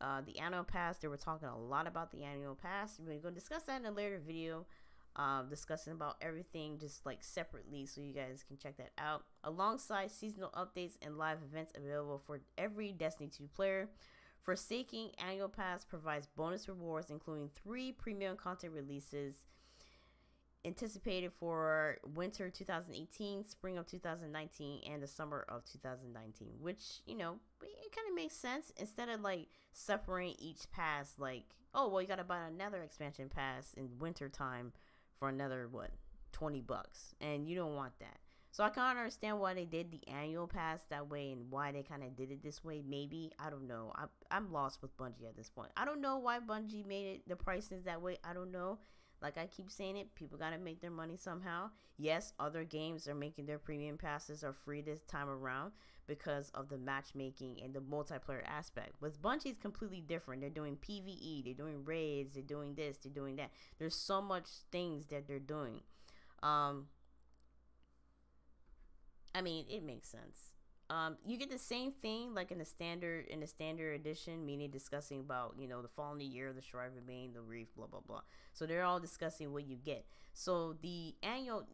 The annual pass, they were talking a lot about the annual pass. We're going to discuss that in a later video, discussing about everything just like separately, so you guys can check that out, alongside seasonal updates and live events available for every Destiny 2 player. Forsaken annual pass provides bonus rewards, including 3 premium content releases anticipated for winter 2018, spring of 2019, and the summer of 2019, which, you know, it kind of makes sense. Instead of like separating each pass, like, oh well, you gotta buy another expansion pass in winter time for another what, $20, and you don't want that. So I kind of understand why they did the annual pass that way and why they kind of did it this way. Maybe, I don't know. I'm lost with Bungie at this point. I don't know why Bungie made it the prices that way. I don't know. Like I keep saying it, people gotta make their money somehow. Yes, other games are making their premium passes are free this time around because of the matchmaking and the multiplayer aspect. But Bungie's completely different. They're doing PvE, they're doing raids, they're doing this, they're doing that. There's so much things that they're doing. I mean, it makes sense. You get the same thing like in the standard edition, meaning discussing about, you know, the Fallen Year, the Strife Remain, the Reef, blah blah blah. So they're all discussing what you get. So the annual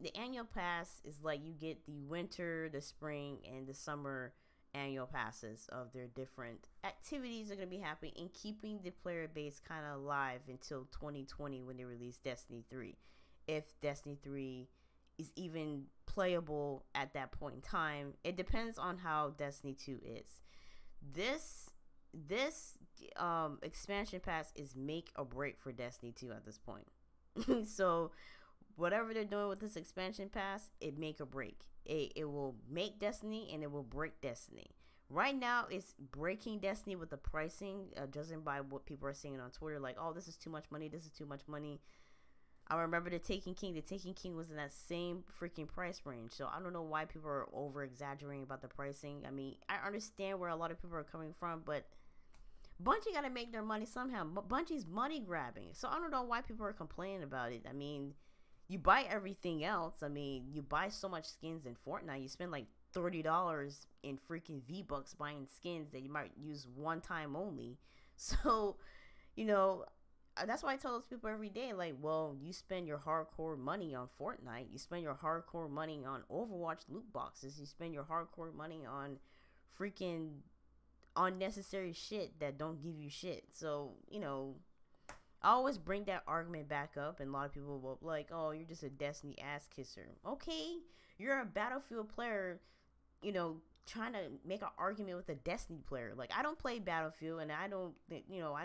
pass is like you get the winter, the spring, and the summer annual passes of their different activities are going to be happening and keeping the player base kind of alive until 2020 when they release Destiny 3. If Destiny 3 is even playable at that point in time. It depends on how Destiny 2 is. This expansion pass is make or break for Destiny 2 at this point. So whatever they're doing with this expansion pass, it make or break. It will make Destiny and it will break Destiny. Right now, it's breaking Destiny with the pricing, judging by what people are saying on Twitter, like, oh, this is too much money, this is too much money. I remember the Taken King was in that same freaking price range. So I don't know why people are over exaggerating about the pricing. I mean, I understand where a lot of people are coming from, but Bungie got to make their money somehow. Bungie's money grabbing. So I don't know why people are complaining about it. I mean, you buy everything else. I mean, you buy so much skins in Fortnite. You spend like $30 in freaking V-Bucks buying skins that you might use one time only. So, you know, that's why I tell those people every day, like, well, you spend your hardcore money on Fortnite, you spend your hardcore money on Overwatch loot boxes, you spend your hardcore money on freaking unnecessary shit that don't give you shit. So, you know, I always bring that argument back up, and a lot of people will like, oh, you're just a Destiny ass kisser. Okay, you're a Battlefield player, you know, trying to make an argument with a Destiny player. Like, I don't play Battlefield, and I don't, you know,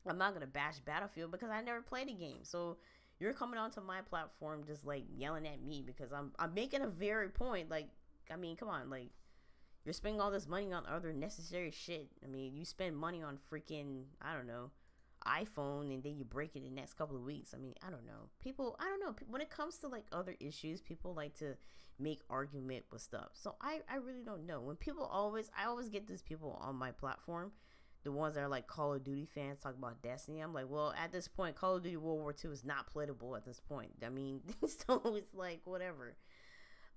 I'm not gonna bash Battlefield because I never played the game. So you're coming onto my platform just like yelling at me because I'm making a very point. Like, I mean, come on, like, you're spending all this money on other necessary shit. I mean, you spend money on freaking, I don't know, iPhone, and then you break it in the next couple of weeks. I mean, I don't know. People, I don't know. When it comes to like other issues, people like to make argument with stuff. So I really don't know. When people I always get these people on my platform, the ones that are like Call of Duty fans, talk about Destiny. I'm like, well, at this point, Call of Duty World War II is not playable at this point. I mean, so it's like, whatever.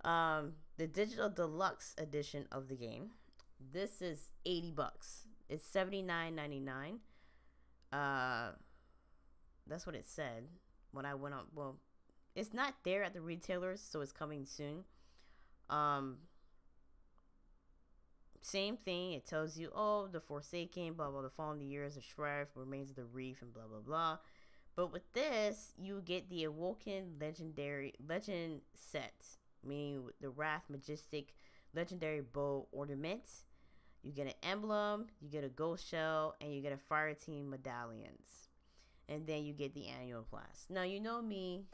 The digital deluxe edition of the game, this is $80. It's $79.99. That's what it said when I went on. Well, it's not there at the retailers, so it's coming soon. Same thing. It tells you, oh, the Forsaken, blah blah, the Fallen Years, the Strife, Remains of the Reef, and blah blah blah. But with this, you get the Awoken legend set, meaning the Wrath Majestic legendary bow ornament. You get an emblem, you get a ghost shell, and you get a fire team medallions. And then you get the annual pass. Now, you know me,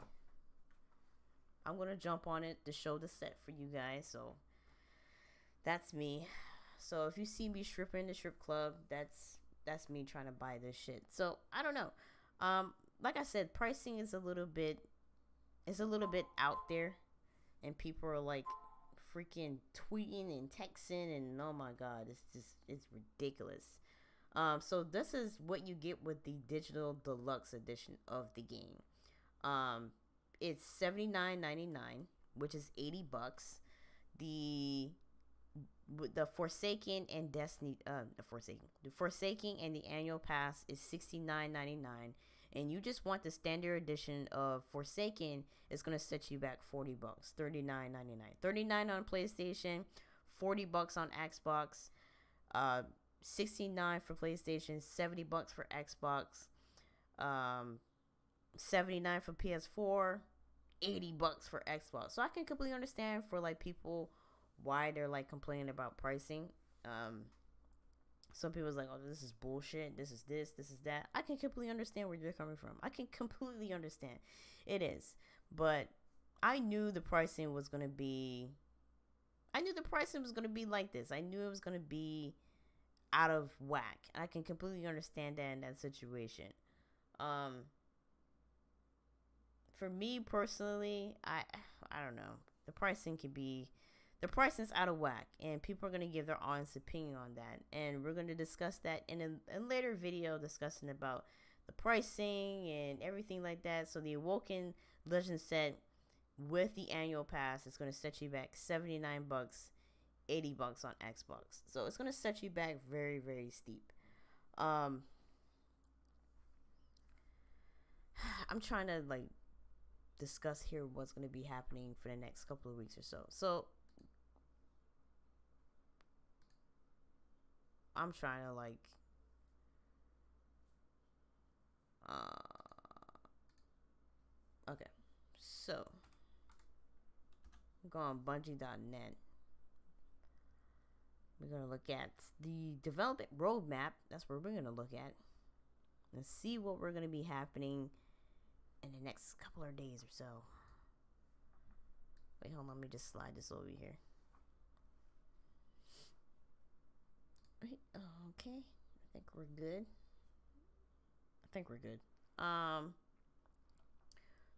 I'm gonna jump on it to show the set for you guys. So that's me. So if you see me stripping in the strip club, that's me trying to buy this shit. So I don't know. like I said, pricing is a little bit out there, and people are like freaking tweeting and texting, and oh my god, it's ridiculous. So this is what you get with the digital deluxe edition of the game. It's $79.99, which is $80. The Forsaken and Destiny, the Forsaken and the annual pass is $69.99, and you just want the standard edition of Forsaken. It's gonna set you back $40, $39.99, $39 on PlayStation, $40 on Xbox, $69 for PlayStation, $70 for Xbox, $79 for PS4, $80 for Xbox. So I can completely understand for like people why they're like complaining about pricing. Some people's like, oh, this is bullshit, this is this is that. I can completely understand where you're coming from. I can completely understand. It is. But I knew the pricing was gonna be like this. I knew it was gonna be out of whack. I can completely understand that in that situation. For me personally, I don't know. The pricing's out of whack, and people are going to give their honest opinion on that, and we're going to discuss that in a later video, discussing about the pricing and everything like that. So the Awoken Legend set with the annual pass is going to set you back $79, $80 on Xbox. So it's going to set you back very, very steep. I'm trying to like discuss here what's going to be happening for the next couple of weeks or so. So I'm trying to like okay, so go on bungie.net. We're going to look at the development roadmap. That's where we're going to look at and see what we're going to be happening in the next couple of days or so. Wait, hold on, let me just slide this over here. Okay, I think we're good.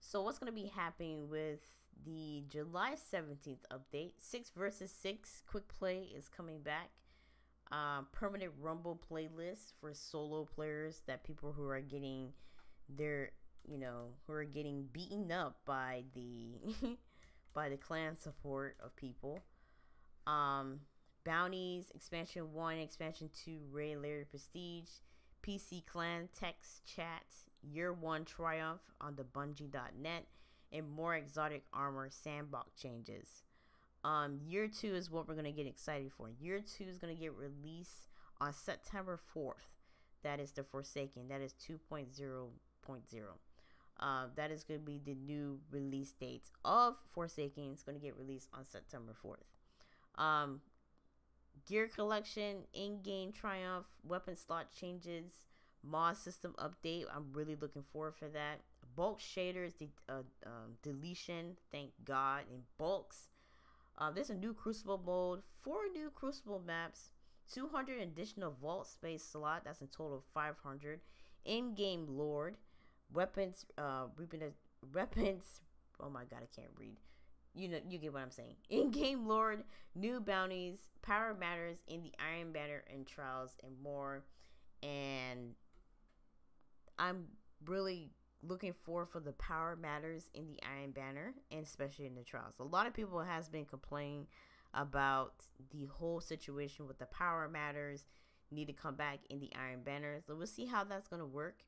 So what's going to be happening with the July 17th update? 6 versus 6 quick play is coming back. Permanent Rumble playlist for solo players, that people who are getting their, who are getting beaten up by the by the clan support of people. Bounties, Expansion 1, Expansion 2, Ray Lair Prestige, PC Clan Text Chat, Year 1 Triumph on the Bungie.net, and more exotic armor sandbox changes. Year 2 is what we're going to get excited for. Year 2 is going to get released on September 4th. That is the Forsaken. That is 2.0.0. That is going to be the new release dates of Forsaken. It's going to get released on September 4th. Gear collection, in-game triumph, weapon slot changes, mod system update. I'm really looking forward for that. Bulk shaders, deletion, thank God, in bulks. There's a new Crucible mode, 4 new Crucible maps, 200 additional vault space slot. That's a total of 500. In-game Lord, weapons, weapons. Oh my God, I can't read. You get what I'm saying. In-game Lord, new bounties, power matters in the Iron Banner and Trials, and more. And I'm really looking forward for the power matters in the Iron Banner, and especially in the Trials. A lot of people has been complaining about the whole situation with the power matters need to come back in the Iron Banner. So we'll see how that's going to work.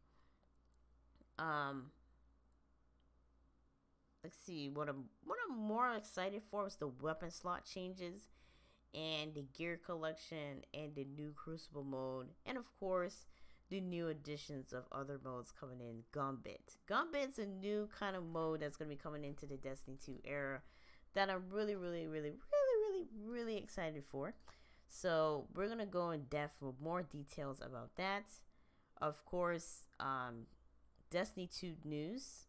Let's see, what I'm more excited for is the weapon slot changes and the gear collection and the new Crucible mode, and of course the new additions of other modes coming in. Gambit's a new kind of mode that's going to be coming into the Destiny 2 era that I'm really excited for. So we're going to go in depth with more details about that. Of course, Destiny 2 news.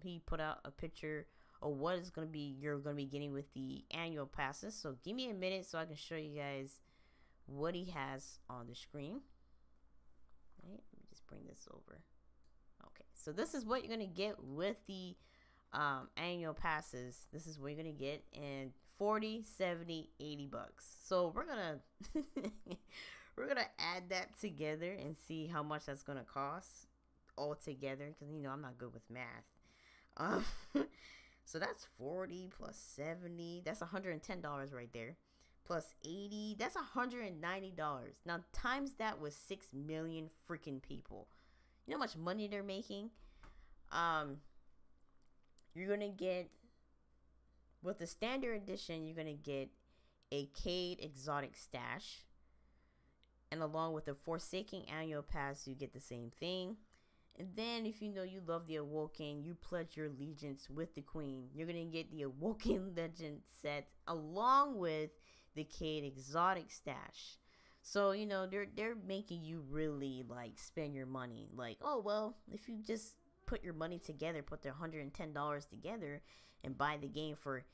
He put out a picture of what is going to be you're going to be getting with the annual passes. So give me a minute so I can show you guys what he has on the screen. Right, let me just bring this over. Okay, so this is what you're gonna get with the annual passes. This is what you're gonna get in 40, 70, 80 bucks. So we're gonna we're gonna add that together and see how much that's gonna cost all together, because you know I'm not good with math. So that's 40 plus 70, that's $110 right there, plus 80, that's $190. Now times that with 6 million freaking people. You know how much money they're making? You're gonna get, with the standard edition, you're gonna get a Cayde exotic stash, and along with the Forsaken annual pass, you get the same thing. And then if you know you love the Awoken, you pledge your allegiance with the Queen, you're gonna get the Awoken legend set along with the Cayde exotic stash. So you know they're making you really like spend your money. Like, oh well, if you just put your money together, put their $110 together, and buy the game for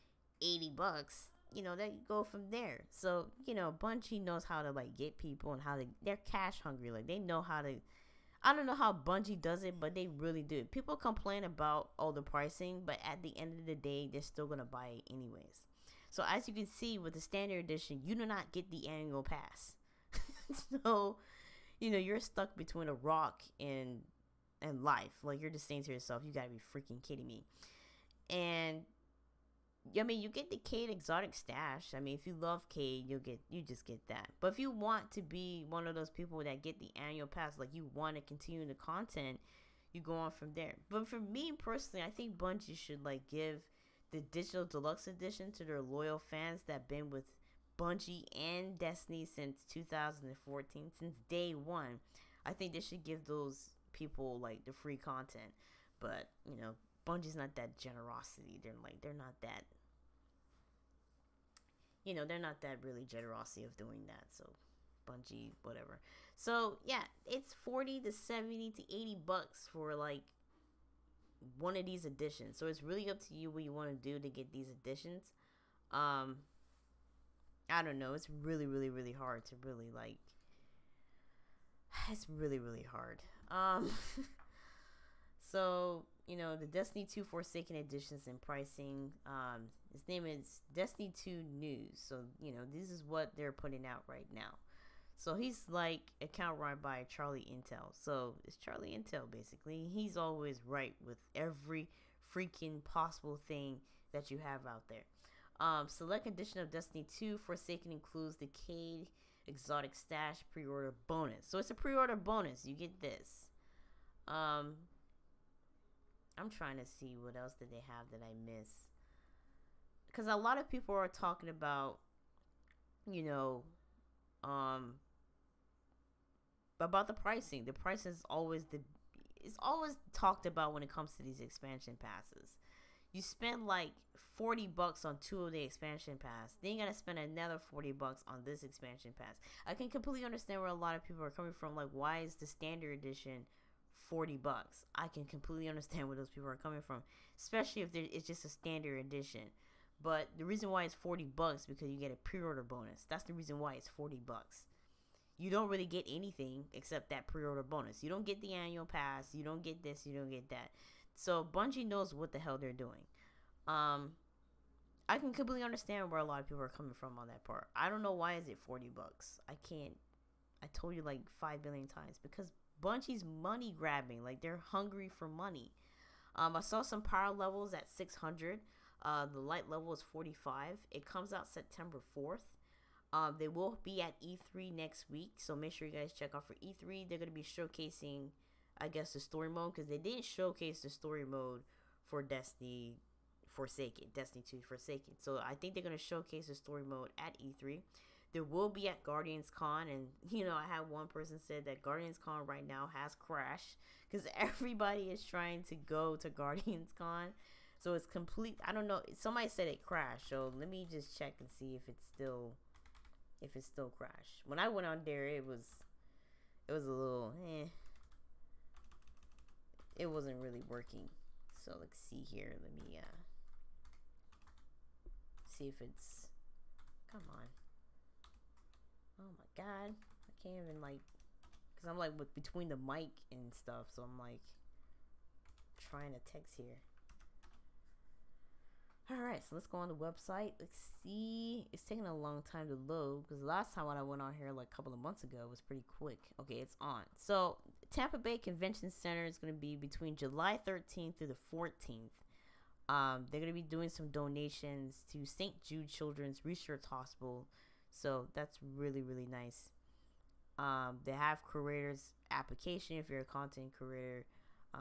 80 bucks, you know, that you go from there. So you know, Bungie knows how to like get people and how to. They're cash hungry. Like they know how to. I don't know how Bungie does it, but they really do. People complain about all the pricing, but at the end of the day, they're still gonna buy it anyways. So as you can see with the standard edition, you do not get the annual pass. So, you know, you're stuck between a rock and life. Like you're just saying to yourself, you gotta be freaking kidding me. And I mean, you get the Cayde exotic stash. I mean, if you love Cayde, you just get that. But if you want to be one of those people that get the annual pass, like you want to continue the content, you go on from there. But for me personally, I think Bungie should like give the digital deluxe edition to their loyal fans that been with Bungie and Destiny since 2014, since day one. I think they should give those people like the free content. But you know, Bungie's not that generosity. They're not that, you know, they're not that really generosity of doing that. So Bungie, whatever. So yeah, it's 40 to 70 to 80 bucks for like one of these editions. So it's really up to you what you want to do to get these editions. I don't know. It's really, really, really hard to really like. It's really, really hard. So, you know, the Destiny 2 Forsaken editions and pricing, his name is Destiny 2 News. So, you know, this is what they're putting out right now. So he's like account run by Charlie Intel. So it's Charlie Intel basically. He's always right with every freaking possible thing that you have out there. Select edition of Destiny 2 Forsaken includes the Cayde exotic stash pre-order bonus. So it's a pre-order bonus. You get this. I'm trying to see what else did they have that I miss, because a lot of people are talking about, you know, about the pricing. The price is always it's always talked about when it comes to these expansion passes. You spend like 40 bucks on 2 of the expansion pass, then you gotta spend another 40 bucks on this expansion pass. I can completely understand where a lot of people are coming from. Like, why is the standard edition 40 bucks? I can completely understand where those people are coming from, especially if it's just a standard edition. But the reason why it's 40 bucks because you get a pre-order bonus. That's the reason why it's 40 bucks. You don't really get anything except that pre-order bonus. You don't get the annual pass. You don't get this. You don't get that. So Bungie knows what the hell they're doing. I can completely understand where a lot of people are coming from on that part. I don't know why is it 40 bucks. I told you like 5 billion times, because Bungie's money grabbing. Like, they're hungry for money. I saw some power levels at 600. The light level is 45. It comes out September 4th. They will be at E3 next week, so make sure you guys check out for E3. They're going to be showcasing, I guess, the story mode, because they didn't showcase the story mode for Destiny Forsaken, Destiny 2 Forsaken. So I think they're going to showcase the story mode at E3. There will be at Guardians Con, and you know, I had one person said that Guardians Con right now has crashed because everybody is trying to go to Guardians Con. So it's complete. I don't know. Somebody said it crashed, so let me just check and see if it's still crashed. When I went on there, it was a little it wasn't really working. So let's see here. Let me see if it's. Come on. Oh my god, I can't even like, because I'm like between the mic and stuff, so I'm like, trying to text here. Alright, so let's go on the website. Let's see. It's taking a long time to load because last time when I went on here like a couple of months ago, it was pretty quick. Okay, it's on. So Tampa Bay Convention Center is going to be between July 13th through the 14th. They're going to be doing some donations to St. Jude Children's Research Hospital. So that's really, really nice. They have creators application if you're a content creator.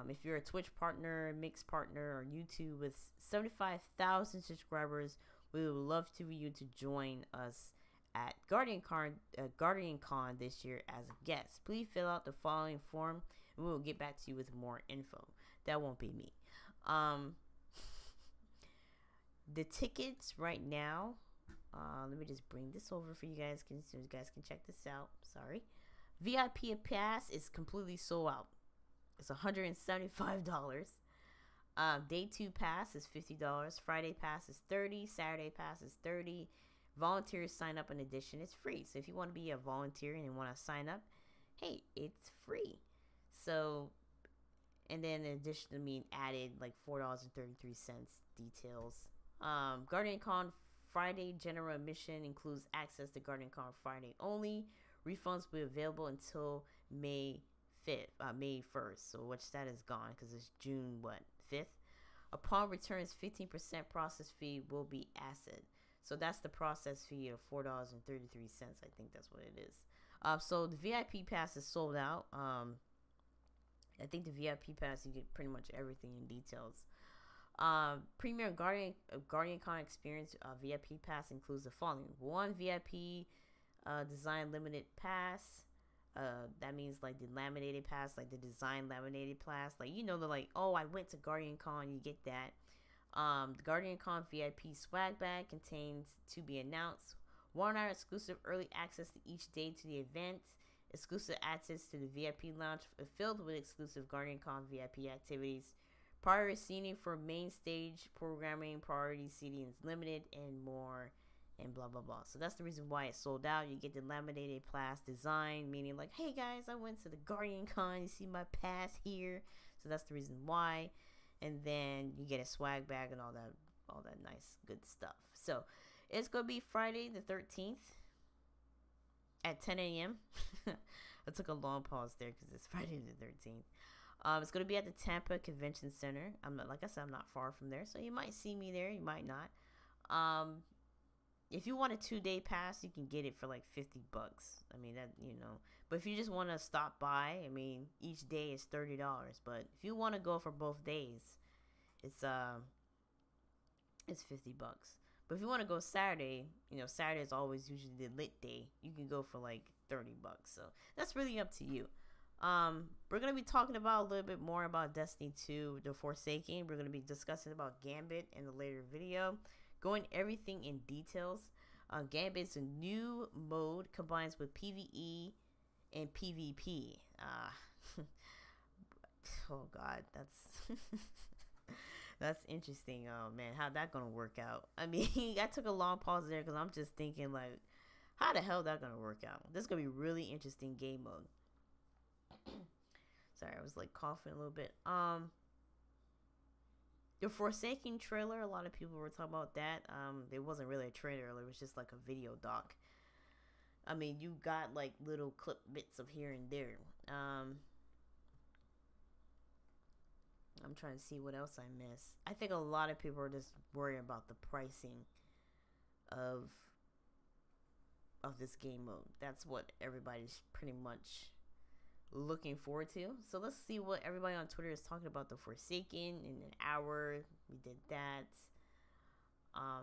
If you're a Twitch partner, Mix partner, or YouTube with 75,000 subscribers, we would love for you to join us at GuardianCon this year as a guest. Please fill out the following form, and we will get back to you with more info. That won't be me. The tickets right now, let me just bring this over for you guys, so you guys can check this out. Sorry. VIP pass is completely sold out. It's $175. Day 2 pass is $50. Friday pass is $30. Saturday pass is $30. Volunteers sign up in addition. It's free. So if you want to be a volunteer and you want to sign up, hey, it's free. So, and then in addition to me added like $4.33 details. GuardianCon Friday general admission includes access to GuardianCon Friday only. Refunds will be available until May 1st, so which that is gone because it's June 5th. Upon returns, 15% process fee will be added. So that's the process fee of $4.33. I think that's what it is. So the VIP pass is sold out. I think the VIP pass you get pretty much everything in details. Premier GuardianCon experience VIP pass includes the following: 1 VIP design limited pass. That means like the laminated pass, like the design laminated pass, like the like, oh, I went to GuardianCon, you get that. The GuardianCon VIP swag bag contains to be announced 1 hour exclusive early access to each day to the event, exclusive access to the VIP lounge filled with exclusive GuardianCon VIP activities, priority seating for main stage programming, priority seating is limited, and more. And blah blah blah. So that's the reason why it's sold out. You get the laminated pass design, meaning like, hey guys, I went to the GuardianCon, you see my pass here. So that's the reason why. And then you get a swag bag and all that nice good stuff. So it's gonna be Friday the 13th at 10 a.m. I took a long pause there because it's Friday the 13th. It's gonna be at the Tampa Convention Center. Like I said, I'm not far from there, so you might see me there, you might not. If you want a 2-day pass, you can get it for like $50. I mean, that, but if you just want to stop by, I mean, each day is $30. But if you want to go for both days, it's $50. But if you want to go Saturday, Saturday is always usually the lit day. You can go for like $30. So that's really up to you. We're going to be talking about a little bit more about Destiny 2, The Forsaken. We're going to be discussing about Gambit in the later video. Going everything in details. Gambit is a new mode combines with PvE and PvP. Oh god, that's interesting. Oh man, how that gonna work out? I mean, I took a long pause there because I'm just thinking like, how the hell that gonna work out? This is gonna be really interesting game mode. Sorry, I was like coughing a little bit. The Forsaken trailer, a lot of people were talking about that. It wasn't really a trailer, it was just like a video doc. I mean, you got like little clip bits of here and there. I'm trying to see what else I missed. I think a lot of people are just worried about the pricing of this game mode. That's what everybody's pretty much looking forward to. So let's see what everybody on Twitter is talking about the Forsaken in an hour. We did that.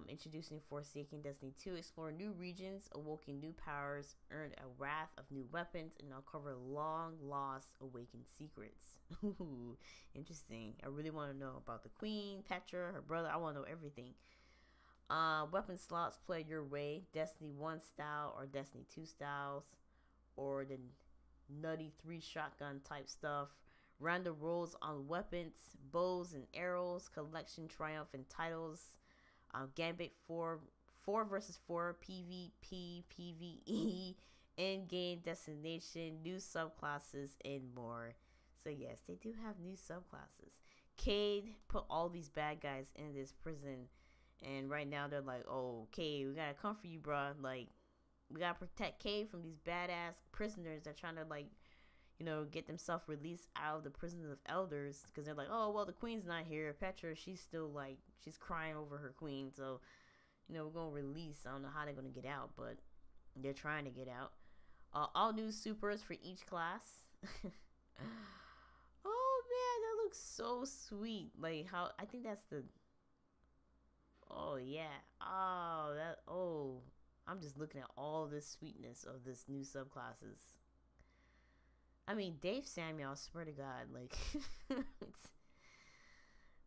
Introducing Forsaken Destiny 2, explore new regions, awoken new powers, earn a wrath of new weapons, and uncover long lost awakened secrets. Ooh, interesting. I really want to know about the Queen, Petra, her brother. I want to know everything. Weapon slots play your way, Destiny 1 style or Destiny 2 styles, or the nutty 3 shotgun type stuff. Random rolls on weapons, bows and arrows, collection triumph and titles. Gambit 4 versus 4, PvP, PvE, end-game destination, new subclasses, and more. So yes, they do have new subclasses. Cayde put all these bad guys in this prison, and right now they're like, oh, Cayde, we gotta come for you, bro. Like, we gotta protect Cayde from these badass prisoners that are trying to, like, you know, get themselves released out of the prison of elders, because they're like, oh, well, the queen's not here. Petra, she's still, like, she's crying over her queen, so, you know, we're gonna release. I don't know how they're gonna get out, but they're trying to get out. All new supers for each class. Oh man, that looks so sweet. Like, how, I think that's the, oh yeah, I'm just looking at all this sweetness of this new subclasses. I mean, Dave Samuel, I swear to God, like,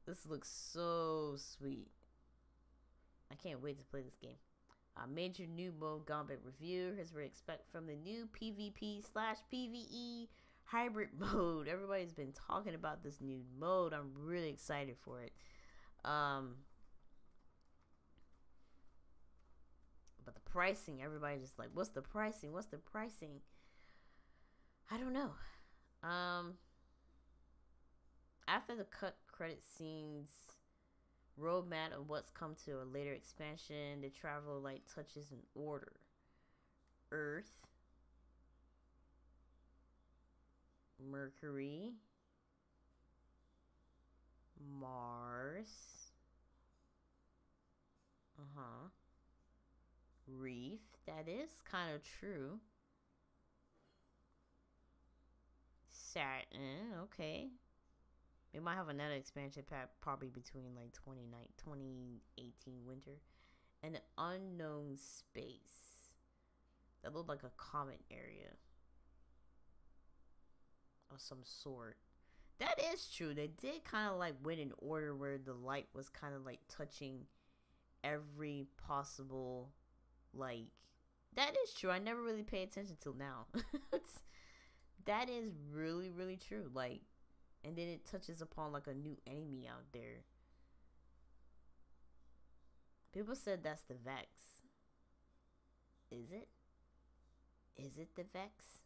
this looks so sweet. I can't wait to play this game. Major new mode Gambit review. Here's what we expect from the new PvP/PvE hybrid mode. Everybody's been talking about this new mode. I'm really excited for it. But the pricing, everybody's just like, what's the pricing? What's the pricing? I don't know. After the cut credit scenes, roadmap of what's come to a later expansion, the travel light touches in order. Earth, Mercury, Mars, Reef, that is kind of true. Saturn, okay. We might have another expansion pack probably between like 2018 winter. And unknown space. That looked like a comet area of some sort. That is true. They did kind of like went in order where the light was kind of like touching every possible, like, that is true. I never really paid attention till now. That is really, really true. Like, and then it touches upon like a new enemy out there. People said that's the Vex. Is it? Is it the Vex?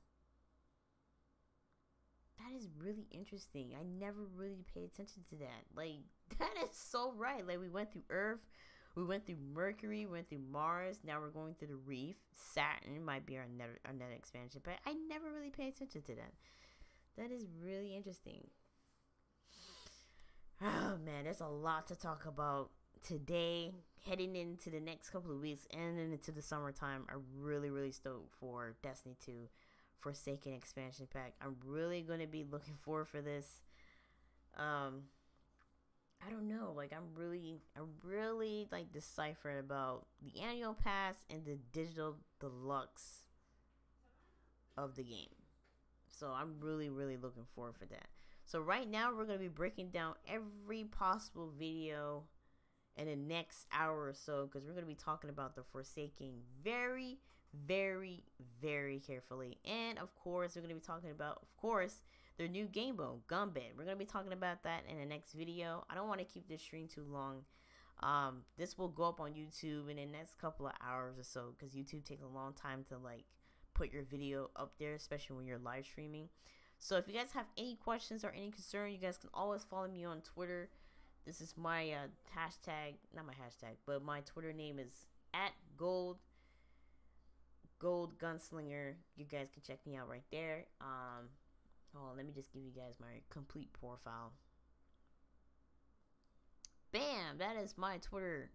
That is really interesting. I never really paid attention to that. Like, that is so right. Like, we went through Earth, we went through Mercury, we went through Mars. Now we're going through the Reef. Saturn might be our another expansion, but I never really paid attention to that. That is really interesting. Oh man, there's a lot to talk about today, heading into the next couple of weeks and then into the summertime. I'm really, really stoked for Destiny 2 Forsaken expansion pack. I'm really going to be looking forward for this. I don't know, like, I'm really like deciphered about the annual pass and the digital deluxe of the game. So I'm really, really looking forward for that. So right now we're going to be breaking down every possible video in the next hour or so, because we're going to be talking about the Forsaken very, very, very carefully. And of course, we're going to be talking about, of course, their new game mode, Gambit. We're going to be talking about that in the next video. I don't want to keep this stream too long. This will go up on YouTube in the next couple of hours or so, because YouTube takes a long time to like put your video up there, especially when you're live streaming. So if you guys have any questions or any concern, you guys can always follow me on Twitter. This is my hashtag, not my hashtag, but my Twitter name is @gold Gunslinger. You guys can check me out right there. Hold on, let me just give you guys my complete profile. Bam, that is my Twitter.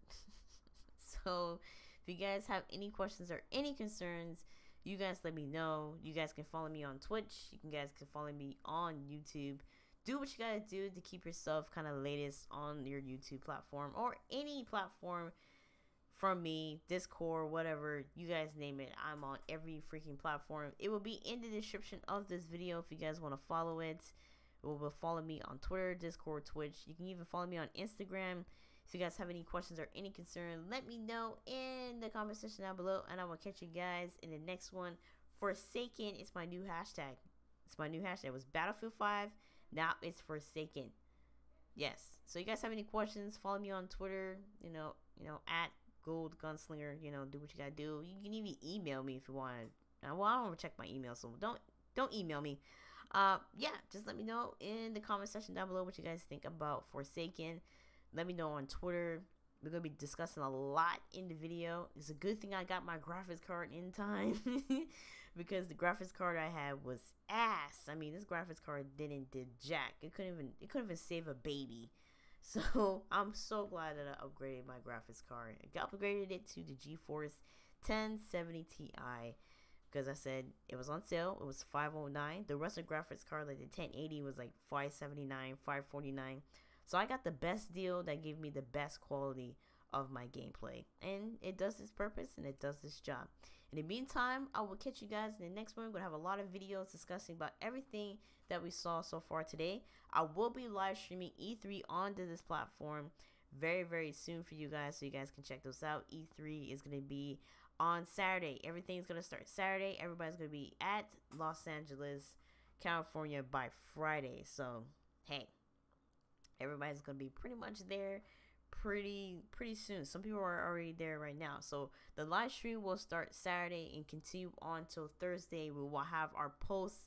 So if you guys have any questions or any concerns, you guys let me know. You guys can follow me on Twitch. You guys can follow me on YouTube. Do what you gotta do to keep yourself kind of latest on your YouTube platform or any platform from me, Discord, whatever, you guys name it. I'm on every freaking platform. It will be in the description of this video if you guys want to follow it. It will follow me on Twitter, Discord, Twitch. You can even follow me on Instagram. If you guys have any questions or any concern, let me know in the comment section down below, and I will catch you guys in the next one. Forsaken is my new hashtag. It's my new hashtag. It was Battlefield 5. Now it's Forsaken. Yes. So you guys have any questions, follow me on Twitter, you know, @Gold Gunslinger, do what you gotta do. You can even email me if you want. Well, I don't check my email, so don't email me. Yeah, just let me know in the comment section down below what you guys think about Forsaken. Let me know on Twitter. We're going to be discussing a lot in the video. It's a good thing I got my graphics card in time because the graphics card I had was ass. I mean, this graphics card did jack. It couldn't even save a baby. So I'm so glad that I upgraded my graphics card. I upgraded it to the GeForce 1070 Ti because I said it was on sale. It was $509. The rest of the graphics card, like the 1080, was like $579, $549. So I got the best deal that gave me the best quality of my gameplay. And it does its purpose and it does its job. In the meantime, I will catch you guys in the next one. We're going to have a lot of videos discussing about everything that we saw so far today. I will be live streaming E3 onto this platform very, very soon for you guys, so you guys can check those out. E3 is going to be on Saturday. Everything's going to start Saturday. Everybody's going to be at Los Angeles, California by Friday. So, hey, everybody's going to be pretty much there pretty soon. Some people are already there right now. So the live stream will start Saturday and continue on till Thursday. We will have our post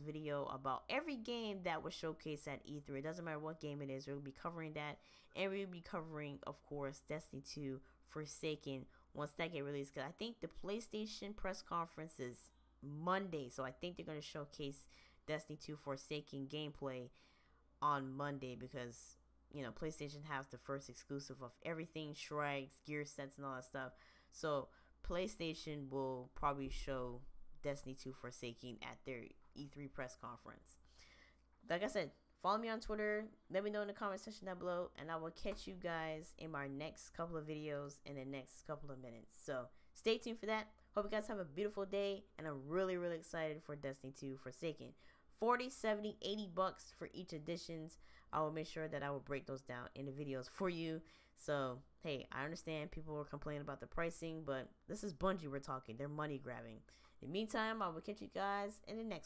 video about every game that was showcased at E3. It doesn't matter what game it is. We'll be covering that, and we'll be covering, of course, Destiny 2 Forsaken once that get released. Because I think the PlayStation press conference is Monday, so I think they're going to showcase Destiny 2 Forsaken gameplay on Monday because, you know, PlayStation has the first exclusive of everything, strikes, gear sets, and all that stuff. So PlayStation will probably show Destiny 2 Forsaken at their E3 press conference. Like I said, follow me on Twitter. Let me know in the comment section down below, and I will catch you guys in my next couple of videos in the next couple of minutes. So stay tuned for that. Hope you guys have a beautiful day, and I'm really, really excited for Destiny 2 Forsaken. 40, 70, 80 bucks for each editions. I will make sure that I will break those down in the videos for you. So, hey, I understand people were complaining about the pricing, but this is Bungie we're talking. They're money grabbing. In the meantime, I will catch you guys in the next